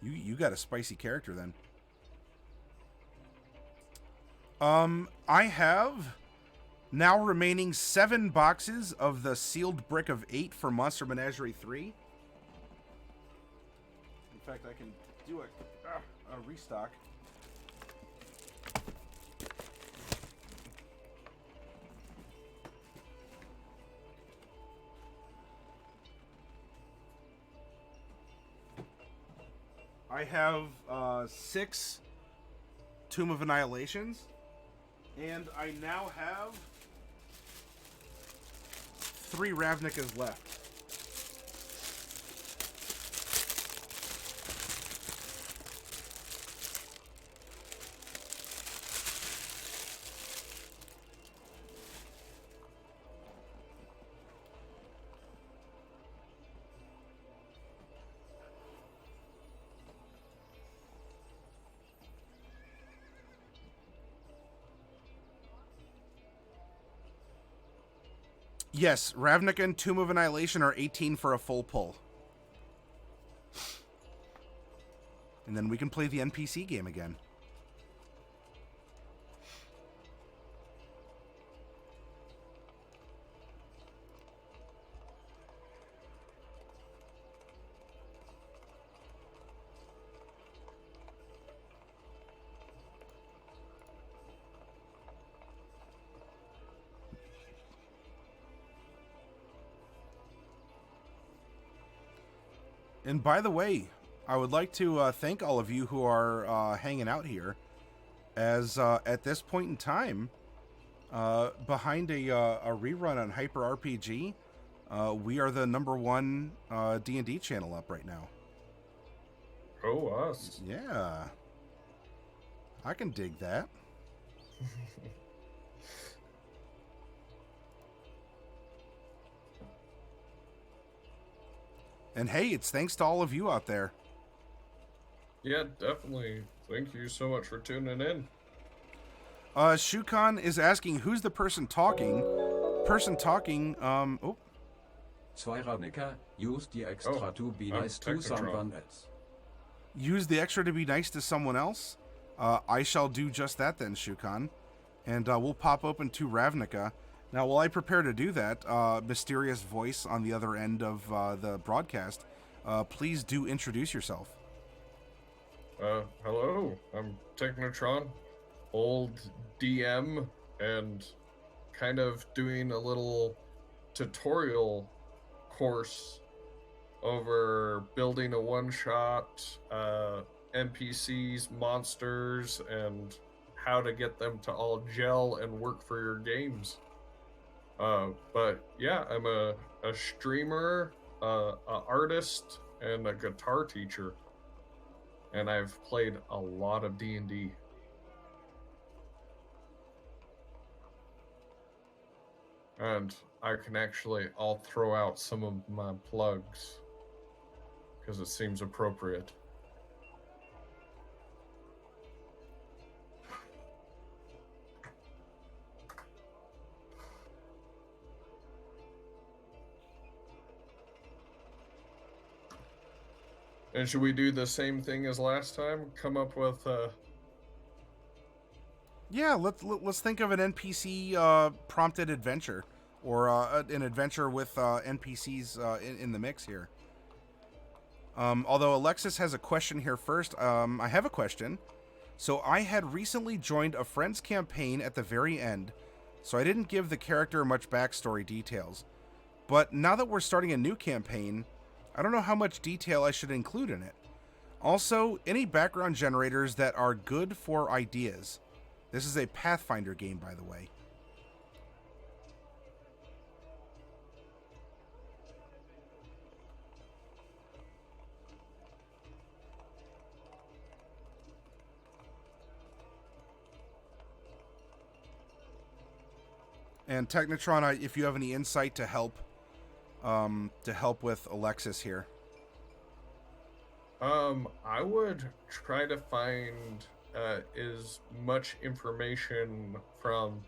You got a spicy character then. I have now remaining 7 boxes of the sealed brick of 8 for Monster Menagerie 3. In fact, I can do a restock. I have 6 Tomb of Annihilations, and I now have 3 Ravnikas left. Yes, Ravnica and Tomb of Annihilation are 18 for a full pull. And then we can play the NPC game again. And by the way, I would like to thank all of you who are hanging out here, as at this point in time, behind a rerun on Hyper RPG, we are the #1 D&D channel up right now. Oh, us. Yeah. I can dig that. And hey, it's thanks to all of you out there. Yeah, definitely. Thank you so much for tuning in. Shukan is asking, who's the person talking? Person talking, oh. Zwei Ravnica, use the extra to be nice to someone else. Use the extra to be nice to someone else? I shall do just that then, Shukan. And we'll pop open 2 Ravnica. Now, while I prepare to do that, mysterious voice on the other end of the broadcast, please do introduce yourself. Hello, I'm Technatron, old DM, and kind of doing a little tutorial course over building a one-shot, NPCs, monsters, and how to get them to all gel and work for your games. But yeah, I'm a streamer, a artist, and a guitar teacher. And I've played a lot of D&D. And I'll throw out some of my plugs, because it seems appropriate. And should we do the same thing as last time? Come up with Yeah, let's think of an NPC prompted adventure, or an adventure with NPCs in the mix here. Although Alexis has a question here first, I have a question. So I had recently joined a friend's campaign at the very end, so I didn't give the character much backstory details. But now that we're starting a new campaign, I don't know how much detail I should include in it. Also, any background generators that are good for ideas. This is a Pathfinder game, by the way. And Technatron, if you have any insight to help with Alexis here. I would try to find as much information from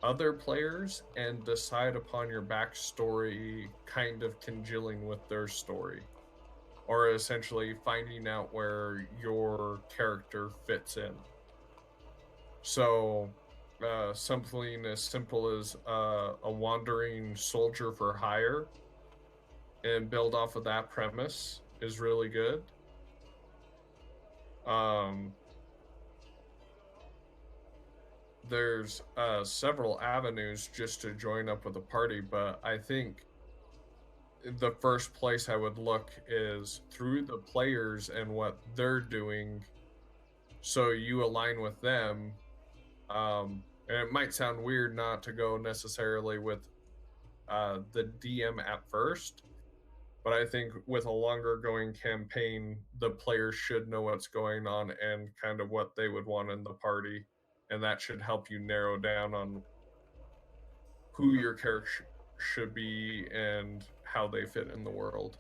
other players and decide upon your backstory kind of congealing with their story. Or essentially finding out where your character fits in. So, something as simple as a wandering soldier for hire and build off of that premise is really good. There's several avenues just to join up with a party, but I think the first place I would look is through the players and what they're doing, so you align with them. And it might sound weird not to go necessarily with the DM at first, but I think with a longer going campaign, the players should know what's going on and kind of what they would want in the party, and that should help you narrow down on who your character should be and how they fit in the world.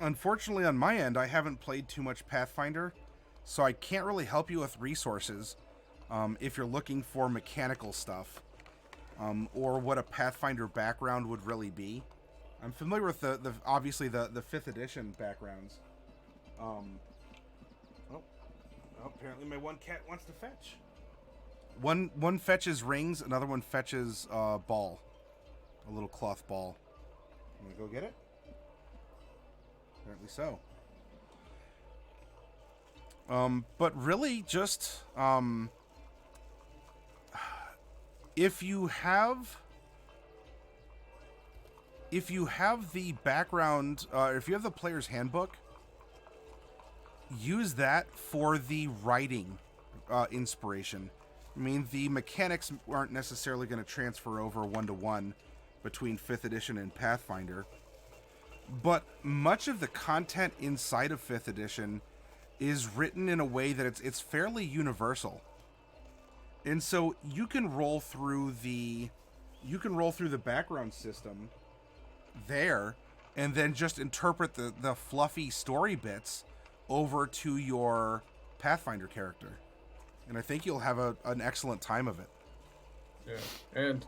Unfortunately, on my end, I haven't played too much Pathfinder, so I can't really help you with resources if you're looking for mechanical stuff, or what a Pathfinder background would really be. I'm familiar with the obviously the 5th edition backgrounds. Apparently my one cat wants to fetch. One fetches rings, another one fetches ball, a little cloth ball. You wanna go get it? Apparently so. But really, just if you have the background, if you have the player's handbook, use that for the writing inspiration. I mean, the mechanics aren't necessarily going to transfer over one-to-one between 5th edition and Pathfinder, but much of the content inside of 5th edition is written in a way that it's fairly universal. And so you can roll through the background system there and then just interpret the fluffy story bits over to your Pathfinder character. And I think you'll have an excellent time of it. Yeah. And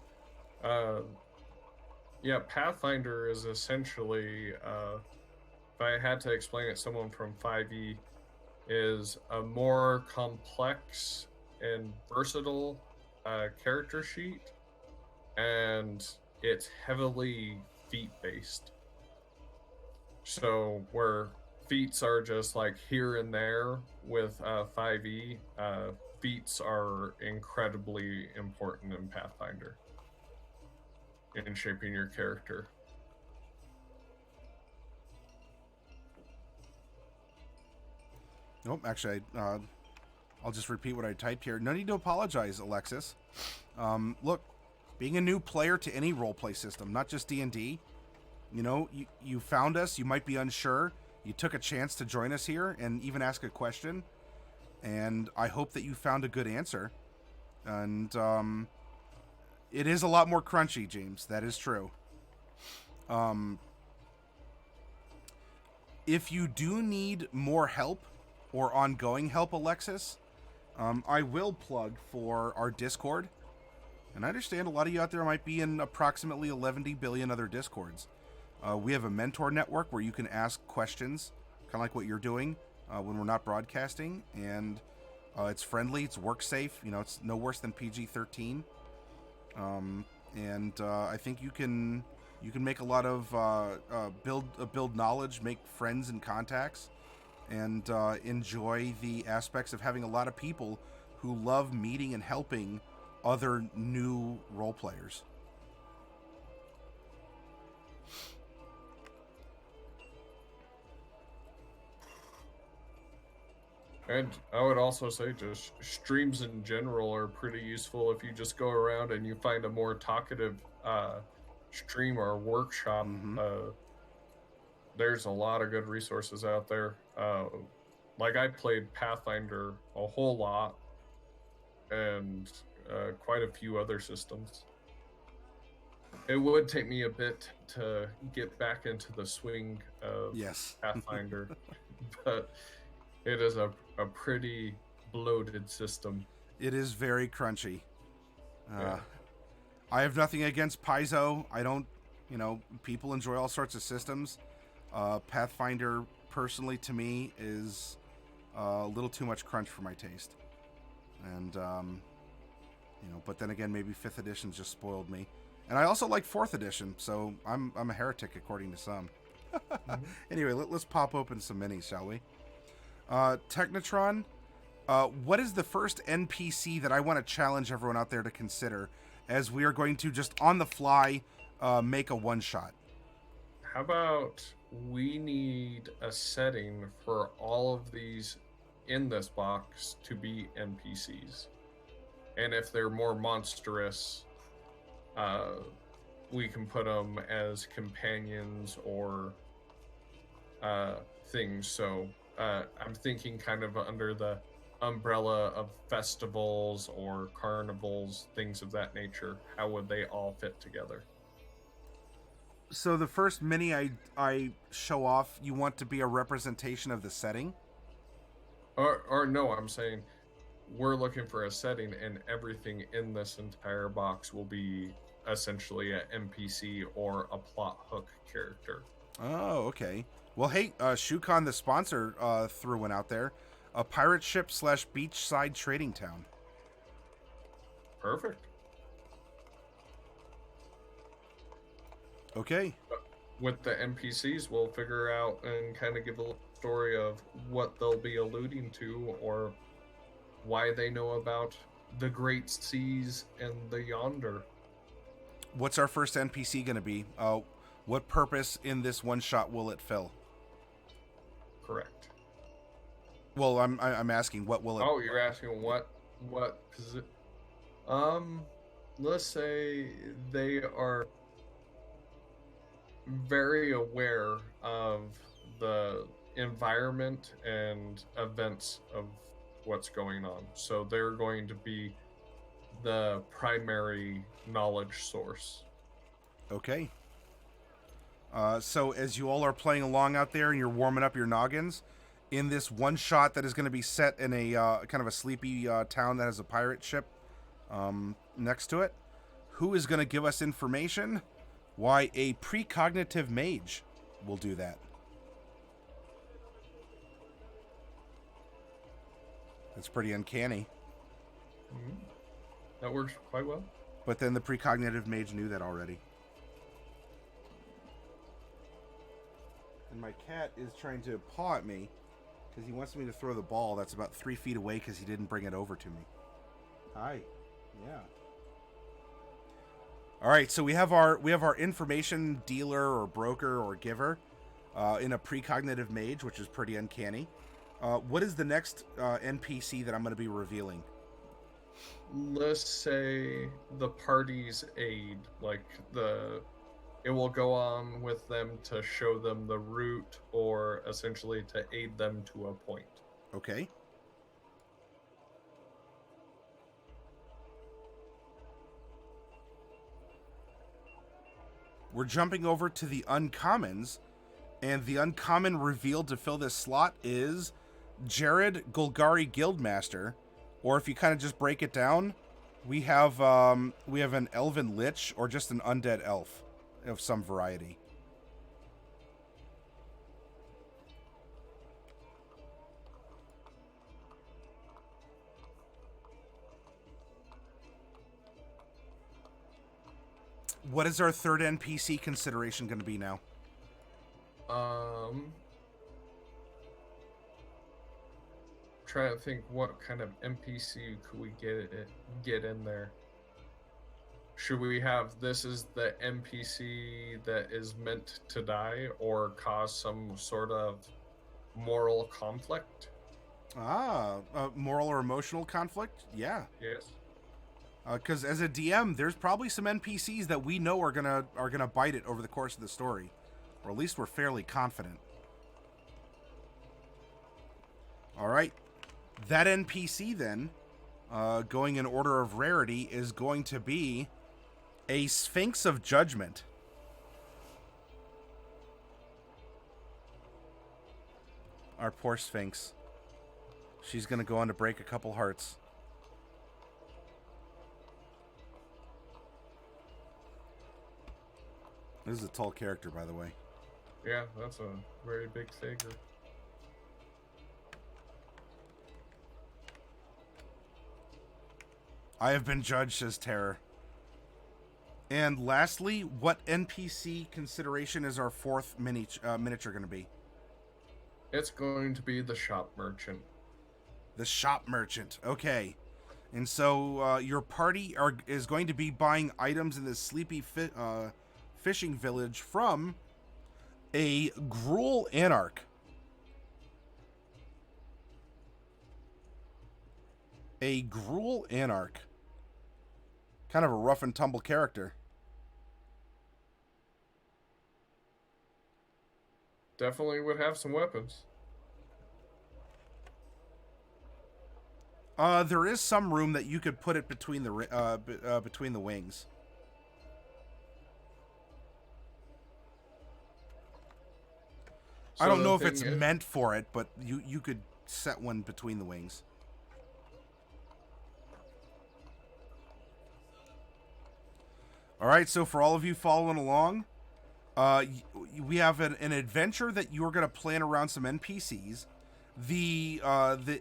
Pathfinder is essentially, if I had to explain it to someone from 5e, is a more complex and versatile character sheet, and it's heavily feat-based. So where feats are just like here and there with 5e, feats are incredibly important in Pathfinder in shaping your character. Nope, actually, I'll just repeat what I typed here. No need to apologize, Alexis. Look, being a new player to any roleplay system, not just D&D, you know, you found us, you might be unsure, you took a chance to join us here and even ask a question, and I hope that you found a good answer. And it is a lot more crunchy, James. That is true. If you do need more help or ongoing help, Alexis, I will plug for our Discord. And I understand a lot of you out there might be in approximately 11 billion other Discords. We have a mentor network where you can ask questions, kind of like what you're doing when we're not broadcasting, and it's friendly, it's work safe. You know, it's no worse than PG-13, and I think you can make a lot of build knowledge, make friends and contacts, and enjoy the aspects of having a lot of people who love meeting and helping other new role players. And I would also say just streams in general are pretty useful if you just go around and you find a more talkative stream or workshop. There's a lot of good resources out there. Like I played Pathfinder a whole lot and quite a few other systems. It would take me a bit to get back into the swing of Pathfinder, but it is a pretty bloated system. It is very crunchy. I have nothing against Paizo. I don't, people enjoy all sorts of systems. Pathfinder, personally, to me, is a little too much crunch for my taste. And, but then again, maybe 5th edition just spoiled me. And I also like 4th edition, so I'm a heretic according to some. Anyway, let's pop open some minis, shall we? Technatron, what is the first NPC that I want to challenge everyone out there to consider, as we are going to just on the fly make a one-shot? How about we need a setting for all of these in this box to be NPCs? And if they're more monstrous, we can put them as companions or things. So I'm thinking kind of under the umbrella of festivals or carnivals, things of that nature. How would they all fit together? So the first mini I show off, you want to be a representation of the setting? Or no, I'm saying we're looking for a setting, and everything in this entire box will be essentially an NPC or a plot hook character. Oh, okay. Well, hey, Shukon, the sponsor, threw one out there. A pirate ship / beachside trading town. Perfect. Okay. With the NPCs, we'll figure out and kind of give a story of what they'll be alluding to or why they know about the great seas and the yonder. What's our first NPC going to be? What purpose in this one shot will it fill? Correct. Well, I'm asking what will it? Oh, you're asking what position? Let's say they are very aware of the environment and events of what's going on. So they're going to be the primary knowledge source. Okay. So as you all are playing along out there and you're warming up your noggins, in this one shot that is going to be set in a kind of a sleepy town that has a pirate ship next to it, who is going to give us information? Why, a precognitive mage will do that. That's pretty uncanny. Mm-hmm. That works quite well. But then the precognitive mage knew that already. And my cat is trying to paw at me because he wants me to throw the ball that's about 3 feet away because he didn't bring it over to me. Hi. Yeah. All right, so we have our information dealer or broker or giver in a precognitive mage, which is pretty uncanny. What is the next NPC that I'm going to be revealing? Let's say the party's aid, it will go on with them to show them the route or essentially to aid them to a point. Okay. We're jumping over to the uncommons, and the uncommon revealed to fill this slot is Jared Golgari Guildmaster, or if you kind of just break it down, we have an elven lich or just an undead elf of some variety. What is our third NPC consideration going to be now? Trying to think what kind of NPC could we get in there. Should we have this is the NPC that is meant to die or cause some sort of moral conflict? Moral or emotional conflict? Yeah. Yes. Because as a DM, there's probably some NPCs that we know are gonna bite it over the course of the story, or at least we're fairly confident. All right, that NPC then, going in order of rarity, is going to be a Sphinx of Judgment. Our poor Sphinx. She's gonna go on to break a couple hearts. This is a tall character, by the way. Yeah, that's a very big figure. I have been judged, says Terror. And lastly, what NPC consideration is our fourth miniature going to be? It's going to be the shop merchant. The shop merchant. Okay. And so your party is going to be buying items in this sleepy fishing village from a Gruul Anarch. A Gruul Anarch. Kind of a rough and tumble character. Definitely would have some weapons. There is some room that you could put it between the wings. So I don't know if it's meant for it, but you could set one between the wings. All right, so for all of you following along, we have an adventure that you're going to plan around some NPCs. The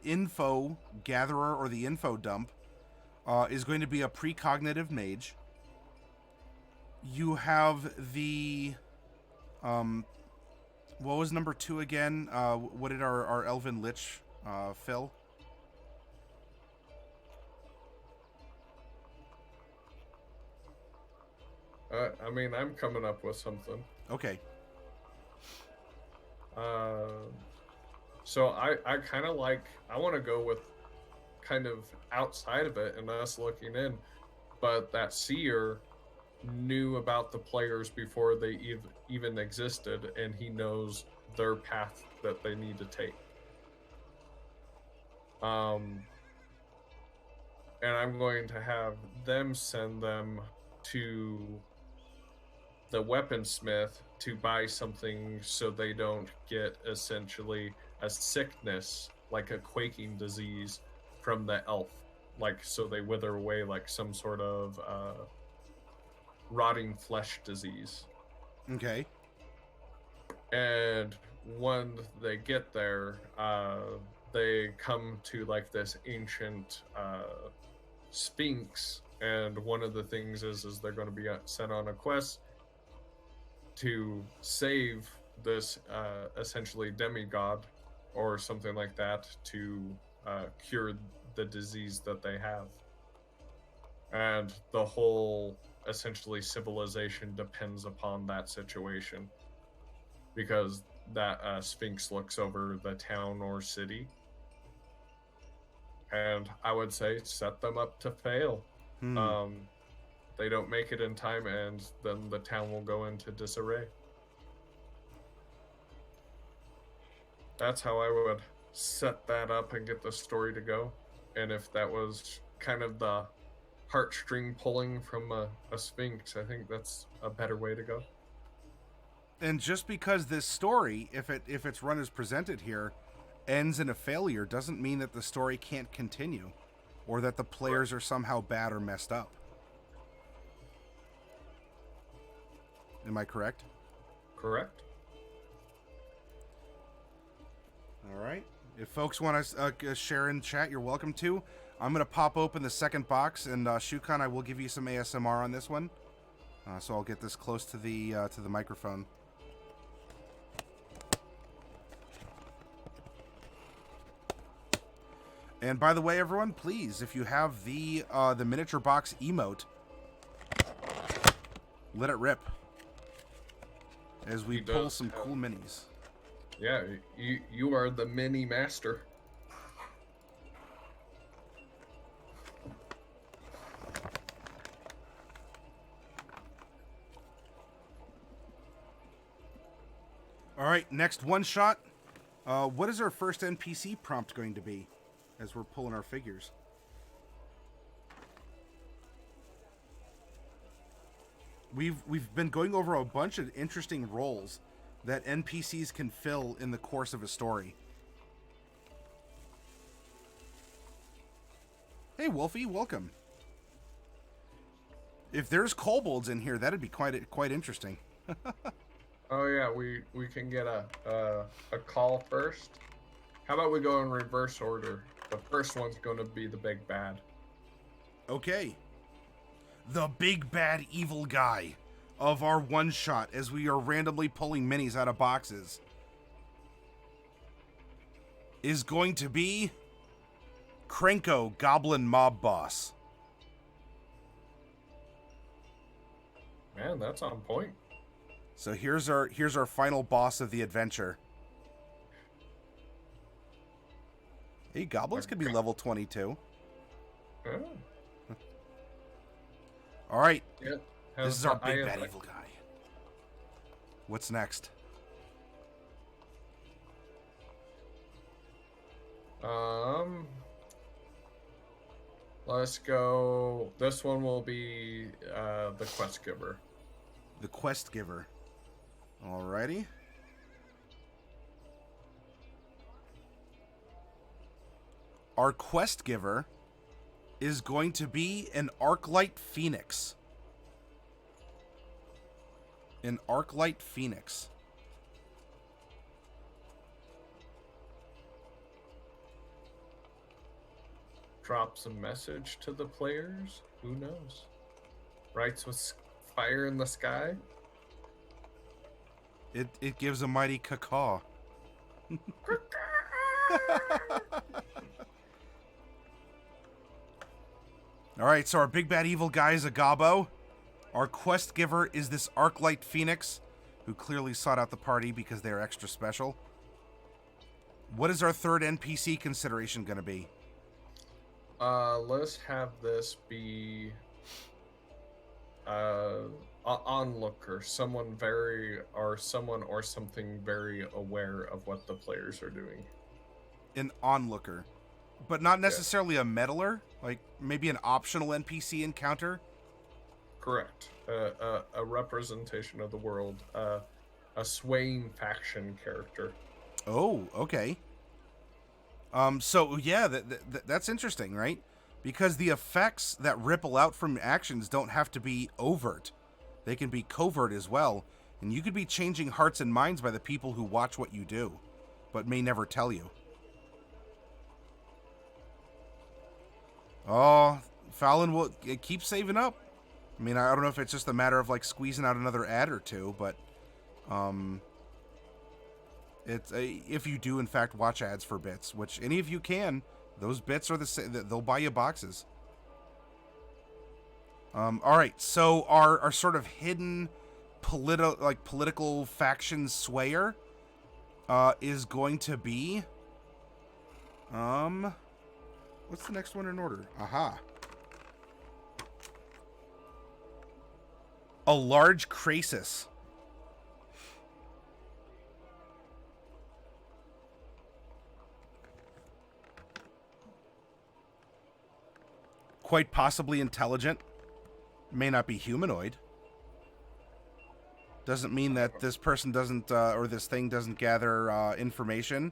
info gatherer or the info dump is going to be a precognitive mage. You have the what was number 2 again? What did our elven lich fill? I mean, I'm coming up with something. Okay. So I kind of I want to go with kind of outside of it and us looking in, but that seer knew about the players before they even existed, and he knows their path that they need to take. And I'm going to have them send them to the weaponsmith to buy something so they don't get essentially a sickness, like a quaking disease from the elf, like so they wither away like some sort of rotting flesh disease. Okay. And when they get there, they come to like this ancient sphinx, and one of the things is they're going to be sent on a quest to save this essentially demigod or something like that to cure the disease that they have. And the whole essentially civilization depends upon that situation, because that sphinx looks over the town or city. And I would say set them up to fail. They don't make it in time, and then the town will go into disarray. That's how I would set that up and get the story to go. And if that was kind of the heartstring pulling from a sphinx, I think that's a better way to go. And just because this story, if it's run as presented here, ends in a failure, doesn't mean that the story can't continue, or that the players are somehow bad or messed up. Am I correct? Correct. All right. If folks want to share in chat, you're welcome to. I'm going to pop open the second box, and Shukan, I will give you some ASMR on this one. So I'll get this close to the microphone. And by the way, everyone, please, if you have the miniature box emote, let it rip as we pull some cool minis. Yeah, you are the mini master. All right, next one shot. What is our first NPC prompt going to be as we're pulling our figures? We've been going over a bunch of interesting roles that NPCs can fill in the course of a story. Hey, Wolfie, welcome. If there's kobolds in here, that'd be quite interesting. Oh yeah, we can get a call first. How about we go in reverse order? The first one's going to be the big bad. Okay. The big bad evil guy of our one shot as we are randomly pulling minis out of boxes is going to be Krenko, Goblin Mob Boss. Man, that's on point. So here's our final boss of the adventure. Hey, goblins could be level 22. Oh. All right. Yeah, this is our big bad evil guy. What's next? Let's go. This one will be the quest giver. The quest giver. Alrighty. Our quest giver is going to be an Arclight Phoenix. An Arclight Phoenix. Drops a message to the players. Who knows? Writes with fire in the sky. It gives a mighty caw. Alright, so our big bad evil guy is a gobbo. Our quest giver is this Arclight Phoenix, who clearly sought out the party because they're extra special. What is our third NPC consideration going to be? Let's have this be onlooker, someone or something very aware of what the players are doing. An onlooker, but not necessarily a meddler, like maybe an optional NPC encounter. Correct. A representation of the world, a swaying faction character. Oh, okay. So yeah, that's interesting, right? Because the effects that ripple out from actions don't have to be overt. They can be covert as well, and you could be changing hearts and minds by the people who watch what you do, but may never tell you. Oh, Fallon will keep saving up. I mean, I don't know if it's just a matter of like squeezing out another ad or two, but it's if you do in fact watch ads for bits, which any of you can, those bits are the same. They'll buy you boxes. All right, so our sort of hidden political faction swayer is going to be what's the next one in order? Aha. A large Krasis. Quite possibly intelligent. May not be humanoid. Doesn't mean that this person doesn't, or this thing doesn't gather information,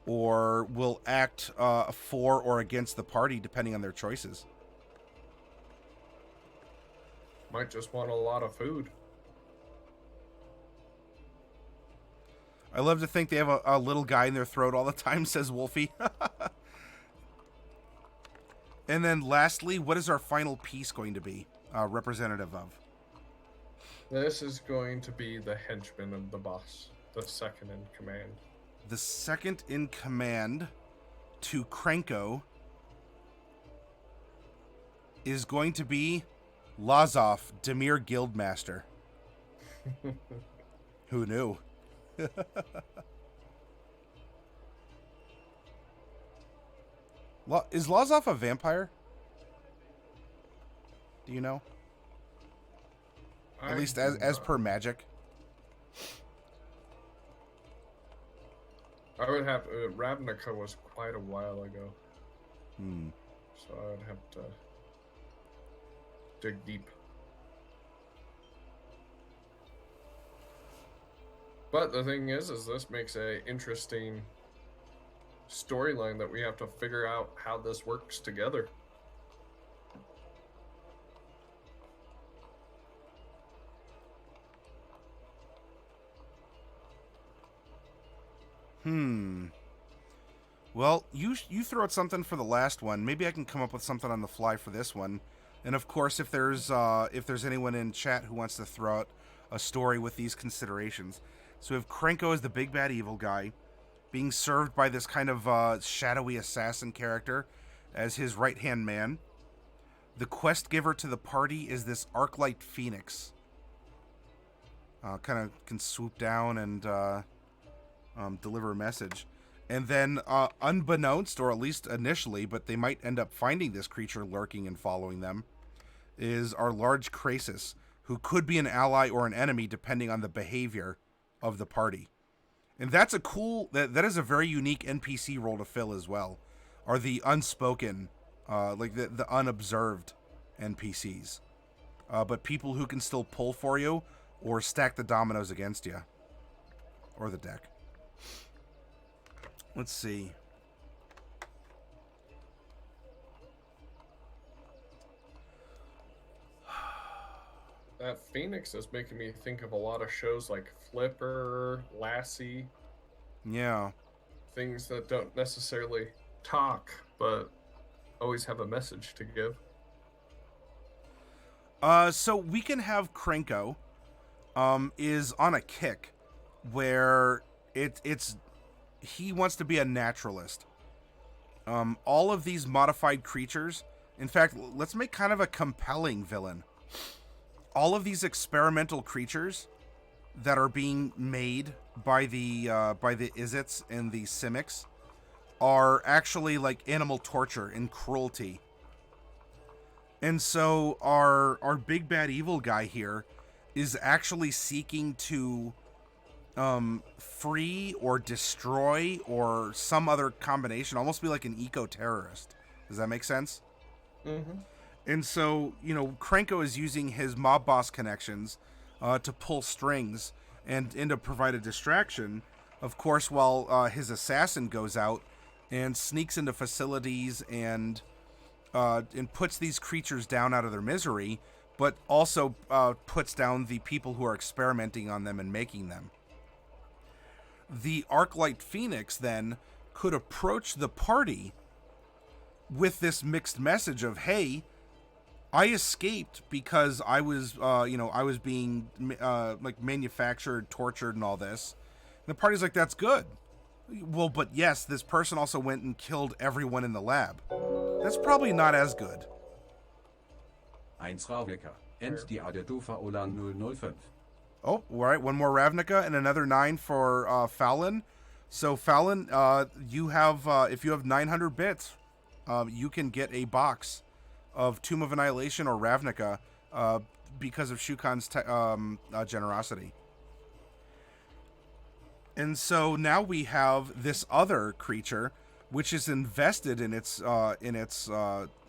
or will act for or against the party depending on their choices. Might just want a lot of food. I love to think they have a little guy in their throat all the time, says Wolfie. And then lastly, what is our final piece going to be representative of? This is going to be the henchman of the boss, the second in command. The second in command to Krenko is going to be Lazov, Demir Guildmaster. Who knew? Is Lazov a vampire? Do you know? At least as per magic. I would have... Ravnica was quite a while ago. So I would have to dig deep. But the thing is this makes a interesting storyline that we have to figure out how this works together. Well, you throw out something for the last one. Maybe I can come up with something on the fly for this one. And of course, if there's anyone in chat who wants to throw out a story with these considerations. So we have Krenko as the big bad evil guy, being served by this kind of shadowy assassin character as his right-hand man. The quest giver to the party is this Arclight Phoenix. Kind of can swoop down and deliver a message. And then, unbeknownst, or at least initially, but they might end up finding this creature lurking and following them, is our large Krasis, who could be an ally or an enemy depending on the behavior of the party. And that's a cool... That is a very unique NPC role to fill as well, are the unspoken, like the unobserved NPCs. But people who can still pull for you or stack the dominoes against you. Or the deck. Let's see. That Phoenix is making me think of a lot of shows like Flipper, Lassie. Yeah. Things that don't necessarily talk, but always have a message to give. So we can have Krenko is on a kick where he wants to be a naturalist. All of these modified creatures, in fact, let's make kind of a compelling villain. All of these experimental creatures that are being made by the Izzets and the Simics are actually like animal torture and cruelty. And so our big bad evil guy here is actually seeking to free or destroy or some other combination, almost be like an eco-terrorist. Does that make sense? Mm-hmm. And so, Krenko is using his mob boss connections to pull strings and to provide a distraction, of course, while his assassin goes out and sneaks into facilities and puts these creatures down out of their misery, but also puts down the people who are experimenting on them and making them. The Arclight Phoenix, then, could approach the party with this mixed message of, hey, I escaped because I was, I was being, manufactured, tortured, and all this. And the party's like, that's good. Well, but yes, this person also went and killed everyone in the lab. That's probably not as good. Eins Ravnica. End die Adedofa Olan 005. Oh, all right. One more Ravnica and another 9 for Fallon. So, Fallon, you have, if you have 900 bits, you can get a box of Tomb of Annihilation or Ravnica because of Shukan's generosity. And so now we have this other creature, which is invested in its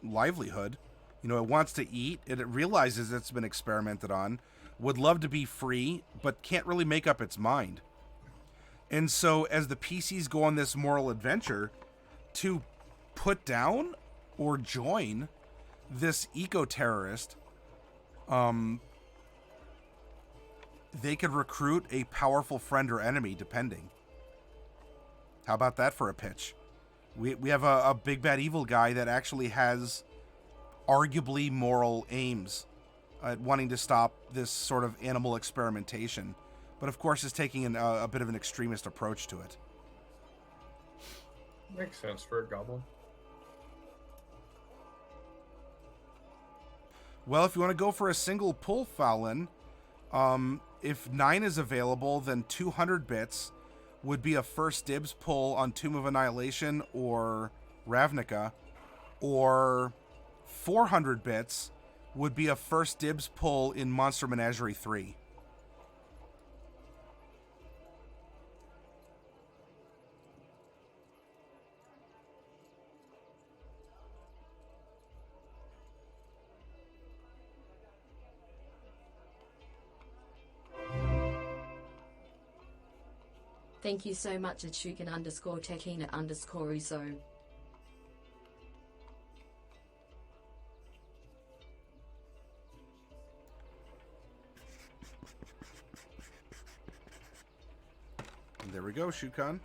livelihood. It wants to eat. It realizes it's been experimented on, would love to be free, but can't really make up its mind. And so as the PCs go on this moral adventure to put down or join this eco-terrorist, they could recruit a powerful friend or enemy, depending. How about that for a pitch? We have a big bad evil guy that actually has arguably moral aims wanting to stop this sort of animal experimentation, but of course is taking a bit of an extremist approach to it. Makes sense for a goblin. Well, if you want to go for a single pull, Fowlin, if 9 is available, then 200 bits would be a first dibs pull on Tomb of Annihilation or Ravnica, or 400 bits would be a first dibs pull in Monster Menagerie 3. Thank you so much at Shukin_Tekina_Uso. And there we go, Shukan.